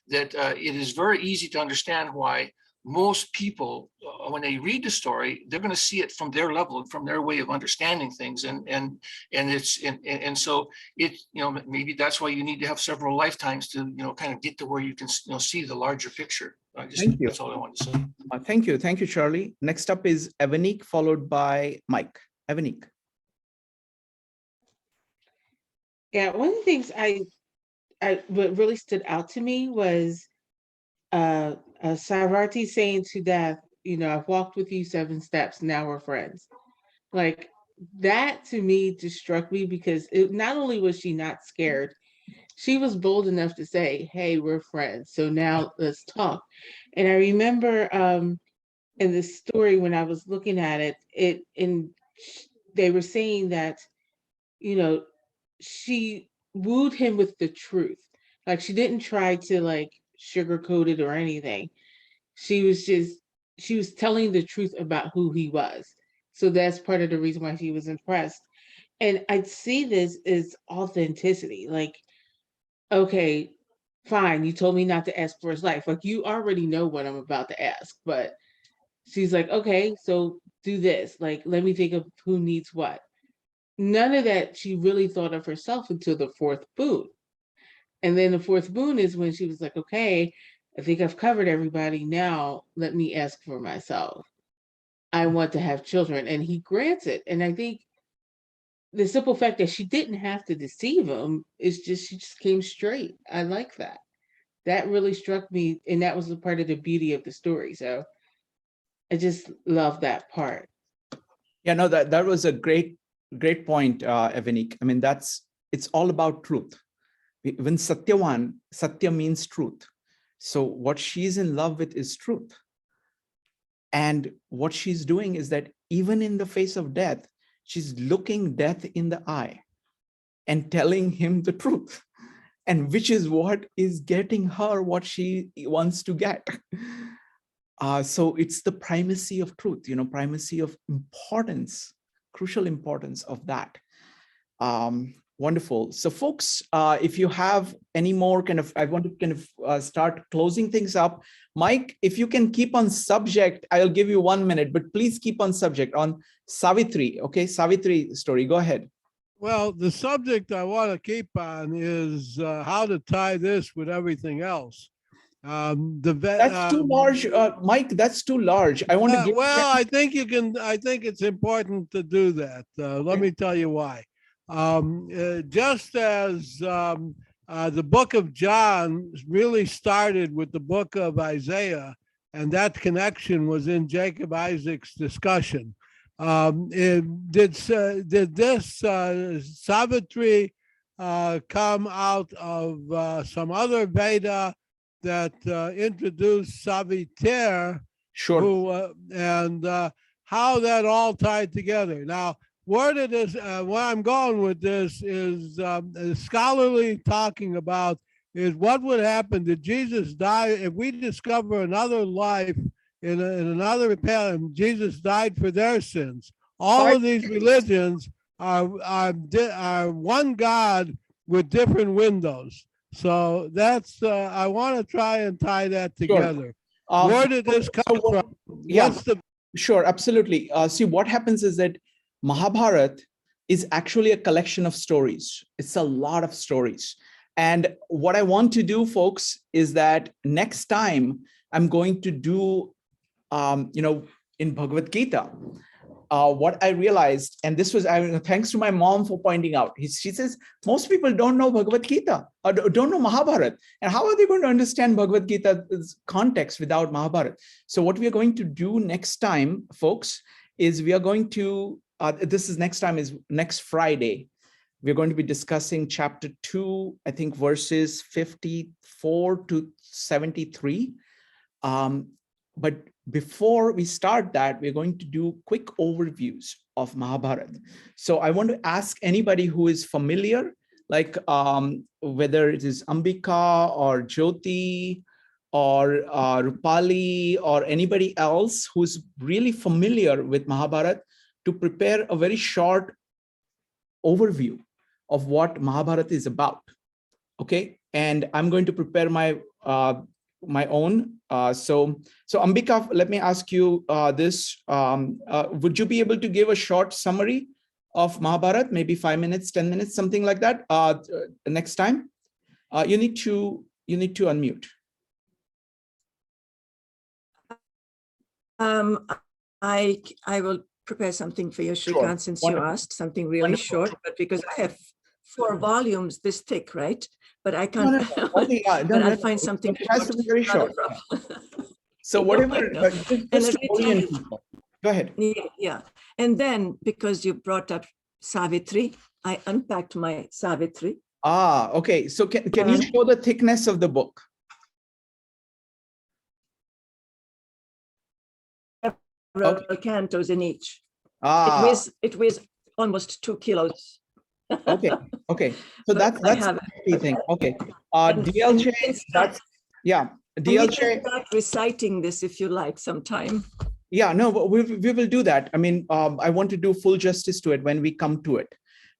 that it is very easy to understand why most people, when they read the story, they're going to see it from their level, from their way of understanding things, and so it, maybe that's why you need to have several lifetimes to kind of get to where you can see the larger picture. Thank you. That's all I wanted to say. Thank you, Charlie. Next up is Evanik, followed by Mike. Evanik. Yeah, one of the things what really stood out to me was Savitri saying to Death, I've walked with you 7 steps, now we're friends. Like, that to me just struck me, because not only was she not scared, she was bold enough to say, hey, we're friends, so now let's talk. And I remember in the story, when I was looking at it, they were saying that, she wooed him with the truth. Like, she didn't try to sugarcoat it or anything. She was telling the truth about who he was. So that's part of the reason why she was impressed. And I'd see this as authenticity. Like, okay, fine, you told me not to ask for his life. Like, you already know what I'm about to ask, but she's like, okay, so do this. Like, let me think of who needs what. None of that she really thought of herself until the 4th boon. And then the 4th boon is when she was like, okay, I think I've covered everybody. Now let me ask for myself. I want to have children. And he grants it. And I think the simple fact that she didn't have to deceive him is she just came straight. I like that. That really struck me. And that was a part of the beauty of the story. So I just love that part. Yeah, no, that was a great point, Evanik. I mean, it's all about truth. When Satyavan, Satya means truth. So what she's in love with is truth. And what she's doing is that even in the face of death, she's looking death in the eye and telling him the truth. And which is what is getting her what she wants to get. So it's the primacy of truth, primacy of importance, crucial importance of that. Wonderful. So folks, if you have any more I want to start closing things up. Mike, if you can keep on subject, I'll give you 1 minute, but please keep on subject on Savitri. Okay, Savitri story, go ahead. Well, the subject I want to keep on is how to tie this with everything else. That's too large, Mike. That's too large. I want to give. Well, I think you can. I think it's important to do that. Let me tell you why. Just as the book of John really started with the book of Isaiah, and that connection was in Jacob Isaac's discussion. Did this Savitri come out of some other Veda that introduced Savitri? Sure. And how that all tied together. Now, where I'm going with this is scholarly talking about is what would happen. Did Jesus die? If we discover another life in another path, Jesus died for their sins. All of these religions are one God with different windows. So that's I want to try and tie that together. Sure. Where did this come from? Yeah, sure, absolutely. See, what happens is that Mahabharata is actually a collection of stories. It's a lot of stories. And what I want to do, folks, is that next time I'm going to do, in Bhagavad Gita, what I realized, and this was thanks to my mom for pointing out, she says, most people don't know Bhagavad Gita or don't know Mahabharata. And how are they going to understand Bhagavad Gita's context without Mahabharata? So what we are going to do next time, folks, is we are going to, next Friday. We're going to be discussing chapter 2, I think verses 54 to 73. But before we start that, we're going to do quick overviews of Mahabharata. So I want to ask anybody who is familiar, like whether it is Ambika or Jyoti or Rupali or anybody else who's really familiar with Mahabharata, to prepare a very short overview of what Mahabharata is about. Okay, and I'm going to prepare my own. So Ambika, let me ask you this. Would you be able to give a short summary of Mahabharata, maybe 5 minutes, 10 minutes, something like that, next time? You need to unmute. I will prepare something for you, Shrikant, since you asked something really short, but because I have 4 volumes this thick, right? But I can't, but I'll find something. It has to be very short. So whatever, just to orient people. Go ahead. Yeah, and then because you brought up Savitri, I unpacked my Savitri. Ah, okay. So can you show the thickness of the book? Cantos in each. It weighs almost 2 kilos. Okay. So that's the key thing. Okay. DLJ, DLJ. We can start reciting this if you like sometime. Yeah, no, we will do that. I mean, I want to do full justice to it when we come to it.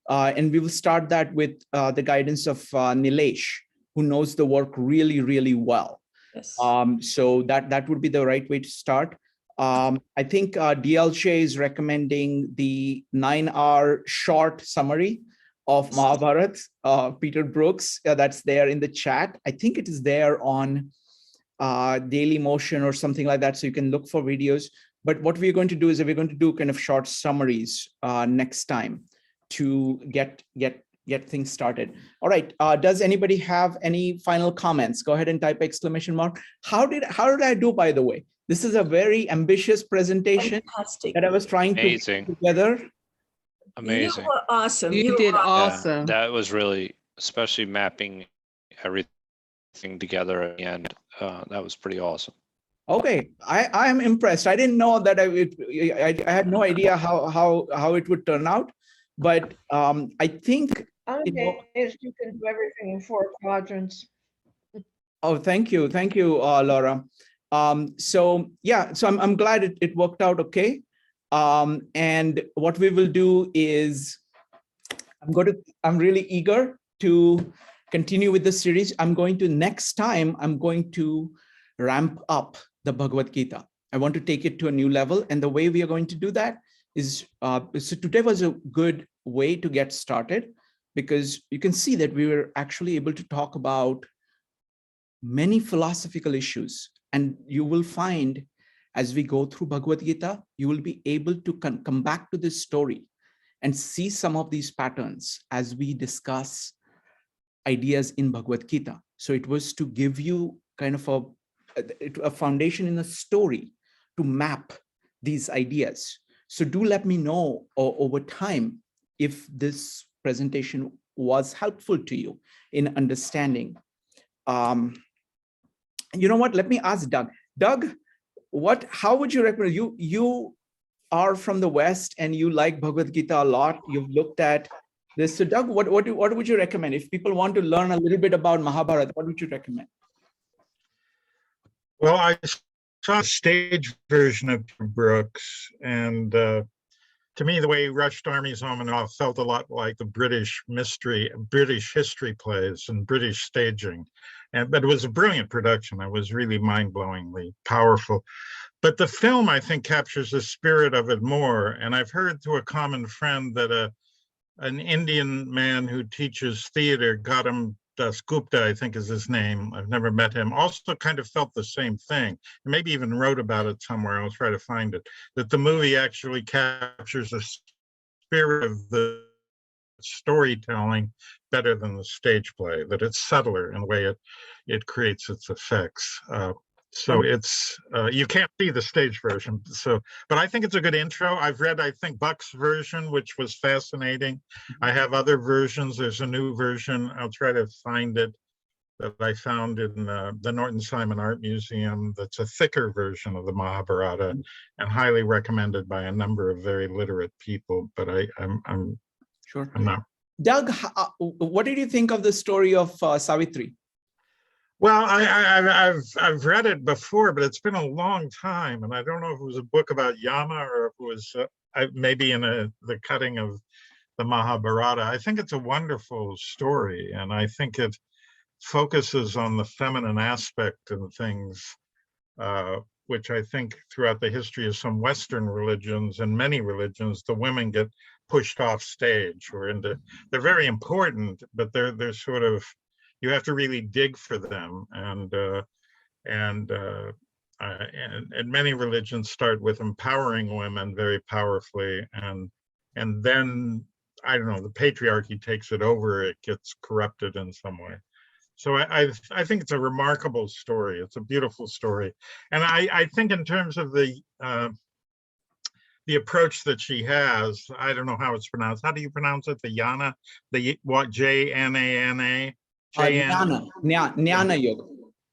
And we will start that with the guidance of Nilesh, who knows the work really, really well. Yes. So that would be the right way to start. I think DLJ is recommending the 9-hour short summary of Mahabharata, Peter Brooks, that's there in the chat. I think it is there on Daily Motion or something like that, so you can look for videos. But what we're going to do is we're going to do kind of short summaries next time to get things started. All right, does anybody have any final comments? Go ahead and type exclamation mark. How did I do, by the way? This is a very ambitious presentation that I was trying to put together. Amazing. You were awesome. You did awesome. That was really, especially mapping everything together at the end. That was pretty awesome. Okay, I am impressed. I didn't know that I had no idea how it would turn out, but I think I'm amazed you can do everything in 4 quadrants. Oh, thank you, Laura. So I'm glad it worked out okay. And what we will do is I'm really eager to continue with the series. Next time I'm going to ramp up the Bhagavad Gita. I want to take it to a new level. And the way we are going to do that is, so today was a good way to get started, because you can see that we were actually able to talk about many philosophical issues. And you will find, as we go through Bhagavad Gita, you will be able to come back to this story and see some of these patterns as we discuss ideas in Bhagavad Gita. So it was to give you kind of a foundation in a story to map these ideas. So do let me know over time if this presentation was helpful to you in understanding. You know what? Let me ask Doug. Doug, how would you recommend? You are from the West and you like Bhagavad Gita a lot. You've looked at this. So Doug, what would you recommend? If people want to learn a little bit about Mahabharata, what would you recommend? Well, I saw a stage version of Brooks, and to me, the way Rushed Army's On and Off felt a lot like the British history plays and British staging. But it was a brilliant production. It was really mind-blowingly powerful. But the film, I think, captures the spirit of it more. And I've heard through a common friend that an Indian man who teaches theater got him Dasgupta, I think is his name. I've never met him. Also kind of felt the same thing. Maybe even wrote about it somewhere. I'll try to find it. That the movie actually captures the spirit of the storytelling better than the stage play. That it's subtler in the way it creates its effects. So it's you can't see the stage version. So, but I think it's a good intro. I've read, I think, Buck's version, which was fascinating. I have other versions. There's a new version. I'll try to find it that I found in the Norton Simon Art Museum. That's a thicker version of the Mahabharata, and highly recommended by a number of very literate people. But I'm sure. I'm not. Doug, what did you think of the story of Savitri? Well, I've read it before, but it's been a long time, and I don't know if it was a book about Yama or if it was maybe in the cutting of the Mahabharata. I think it's a wonderful story, and I think it focuses on the feminine aspect of things, which I think throughout the history of some Western religions and many religions, the women get pushed off stage or into. They're very important, but they're sort of. You have to really dig for them, and many religions start with empowering women very powerfully, and then I don't know, the patriarchy takes it over. It gets corrupted in some way. So I think it's a remarkable story. It's a beautiful story, and I think in terms of the approach that she has, I don't know how it's pronounced. How do you pronounce it? The Yana, the what? Jnana. Jnana Yoga.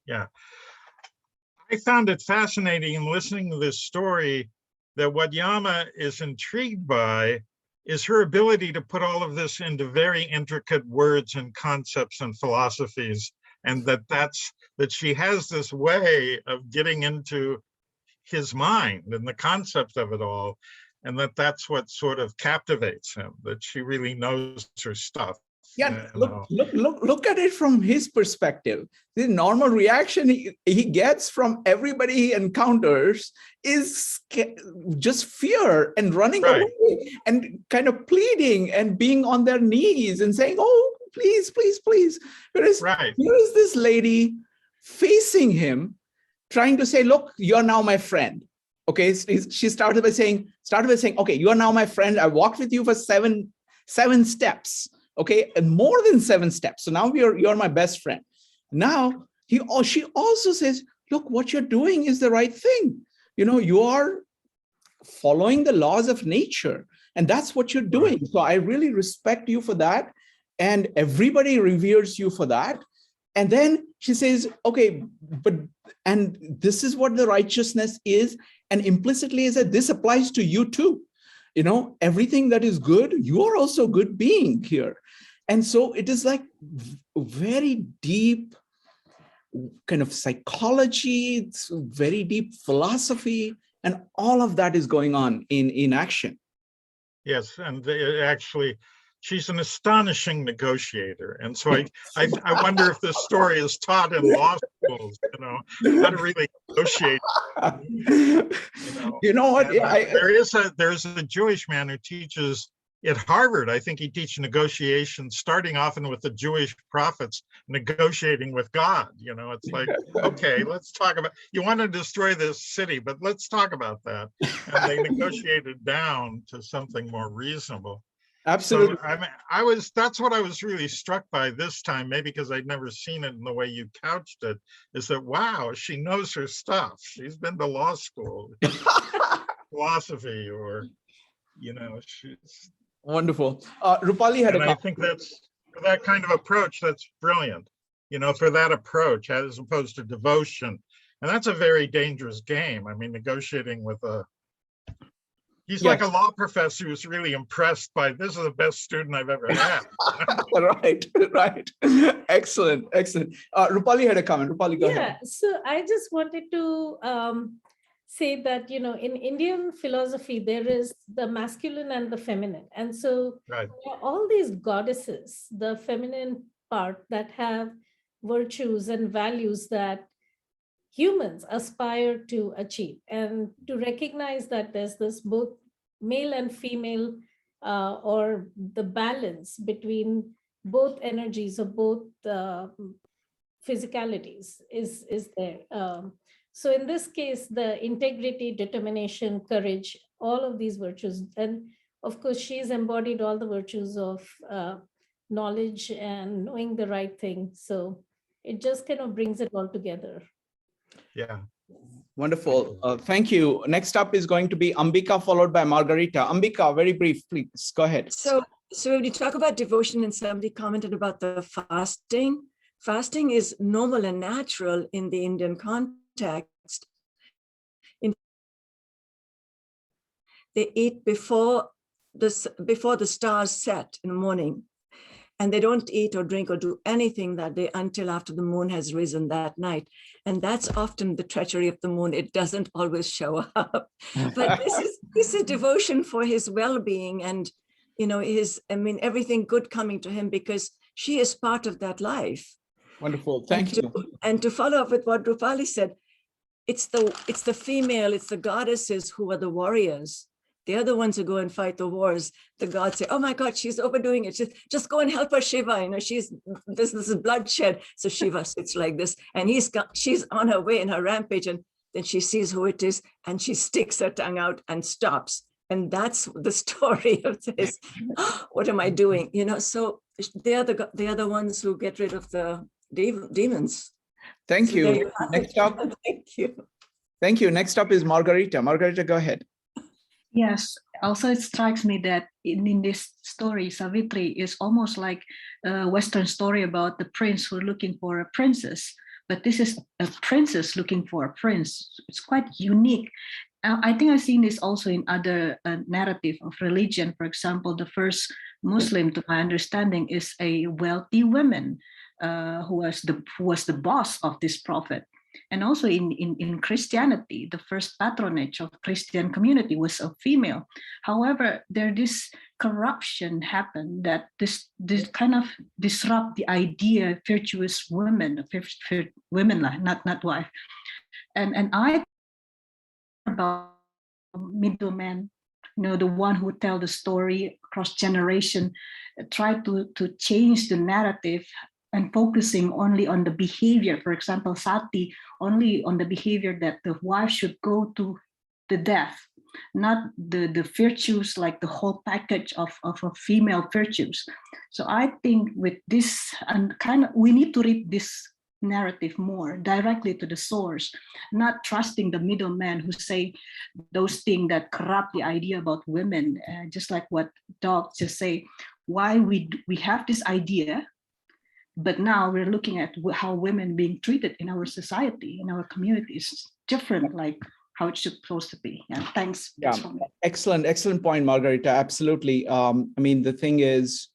Yeah. I found it fascinating in listening to this story that what Yama is intrigued by is her ability to put all of this into very intricate words and concepts and philosophies, and that she has this way of getting into his mind and the concept of it all, and that's what sort of captivates him, that she really knows her stuff. Yeah, look at it from his perspective. The normal reaction he gets from everybody he encounters is just fear and running away and kind of pleading and being on their knees and saying, oh, please, please, please. Whereas here is this lady facing him, trying to say, look, you're now my friend. Okay, she started by saying, okay, you are now my friend. I walked with you for seven steps. Okay, and more than 7 steps. So now you're my best friend. Now she also says, look, what you're doing is the right thing. You know, you are following the laws of nature, and that's what you're doing. So I really respect you for that, and everybody reveres you for that. And then she says, okay, and this is what the righteousness is, and implicitly is that this applies to you too. You know, everything that is good, you are also a good being here. And so it is like very deep kind of psychology, it's very deep philosophy, and all of that is going on in action. Yes, and actually, she's an astonishing negotiator. And so I wonder if this story is taught in law schools, you know, how to really negotiate. You know what? There's a Jewish man who teaches at Harvard. I think he teaches negotiation, starting often with the Jewish prophets negotiating with God. You know, it's like, okay, let's talk about, you want to destroy this city, but let's talk about that. And they negotiated down to something more reasonable. Absolutely. So that's what I was really struck by this time, maybe because I'd never seen it in the way you couched it, is that, wow, she knows her stuff. She's been to law school, philosophy, or, you know, she's wonderful. Rupali had I think that's, for that kind of approach, that's brilliant, you know, for that approach, as opposed to devotion. And that's a very dangerous game. I mean, negotiating with he's like a law professor who's really impressed by, this is the best student I've ever had. Right. Excellent. Rupali had a comment. Rupali, go ahead. So I just wanted to say that, you know, in Indian philosophy, there is the masculine and the feminine. And so all these goddesses, the feminine part, that have virtues and values that humans aspire to achieve, and to recognize that there's this both male and female or the balance between both energies or both physicalities is there. So in this case, the integrity, determination, courage, all of these virtues, and of course, she's embodied all the virtues of knowledge and knowing the right thing. So it just kind of brings it all together. Yeah. Wonderful. Thank you. Next up is going to be Ambika, followed by Margarita. Ambika, very brief, please. Go ahead. So when you talk about devotion, and somebody commented about the fasting, fasting is normal and natural in the Indian context. They eat before the stars set in the morning, and they don't eat or drink or do anything that day until after the moon has risen that night. And that's often the treachery of the moon. It doesn't always show up. But this is devotion for his well-being and, you know, everything good coming to him, because she is part of that life. Wonderful. Thank you. And to follow up with what Rupali said, it's the female, it's the goddesses who are the warriors. They're the ones who go and fight the wars. The gods say, oh my God, she's overdoing it. Just go and help her, Shiva. You know, this is bloodshed. So Shiva sits like this, and she's on her way in her rampage, and then she sees who it is, and she sticks her tongue out and stops. And that's the story of this. What am I doing? You know, so they are the ones who get rid of the demons. Thank you. Next up. Thank you. Thank you. Next up is Margarita. Margarita, go ahead. Yes, also it strikes me that in this story, Savitri is almost like a Western story about the prince who are looking for a princess, but this is a princess looking for a prince. It's quite unique. I think I've seen this also in other narrative of religion. For example, the first Muslim, to my understanding, is a wealthy woman who was the boss of this prophet. And also in Christianity, the first patronage of Christian community was a female. However, this corruption happened that this kind of disrupt the idea of virtuous women, women, not wife. And I about middleman, you know, the one who tell the story across generation, try to change the narrative and focusing only on the behavior. For example, Sati, only on the behavior that the wife should go to the death, not the virtues, like the whole package of female virtues. So I think with this, and we need to read this narrative more directly to the source, not trusting the middlemen who say those things that corrupt the idea about women. Just like what Doc just say, why we have this idea, but now we're looking at how women being treated in our society, in our communities, different, like how it should supposed to be. Yeah, thanks. Yeah, excellent point, Margarita. Absolutely. I mean, the thing is,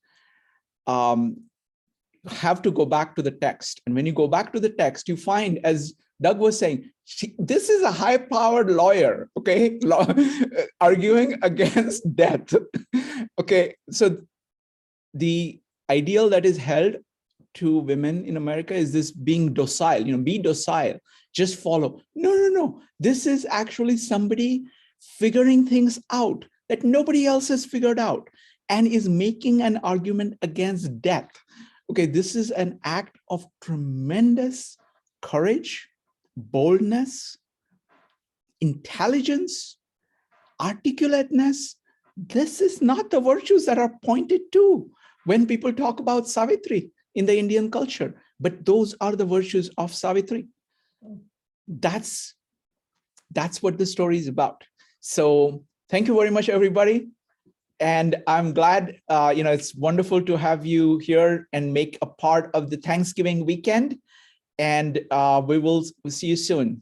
have to go back to the text. And when you go back to the text, you find, as Doug was saying, this is a high-powered lawyer, okay, arguing against death. Okay, so the ideal that is held to women in America is this being docile, you know, be docile, just follow. No. This is actually somebody figuring things out that nobody else has figured out and is making an argument against death. Okay, this is an act of tremendous courage, boldness, intelligence, articulateness. This is not the virtues that are pointed to when people talk about Savitri in the Indian culture, but those are the virtues of Savitri. That's what the story is about. So thank you very much, everybody. And I'm glad, it's wonderful to have you here and make a part of the Thanksgiving weekend. And we'll see you soon.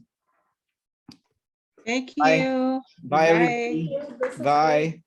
Thank you. Bye. Bye, everybody. Bye.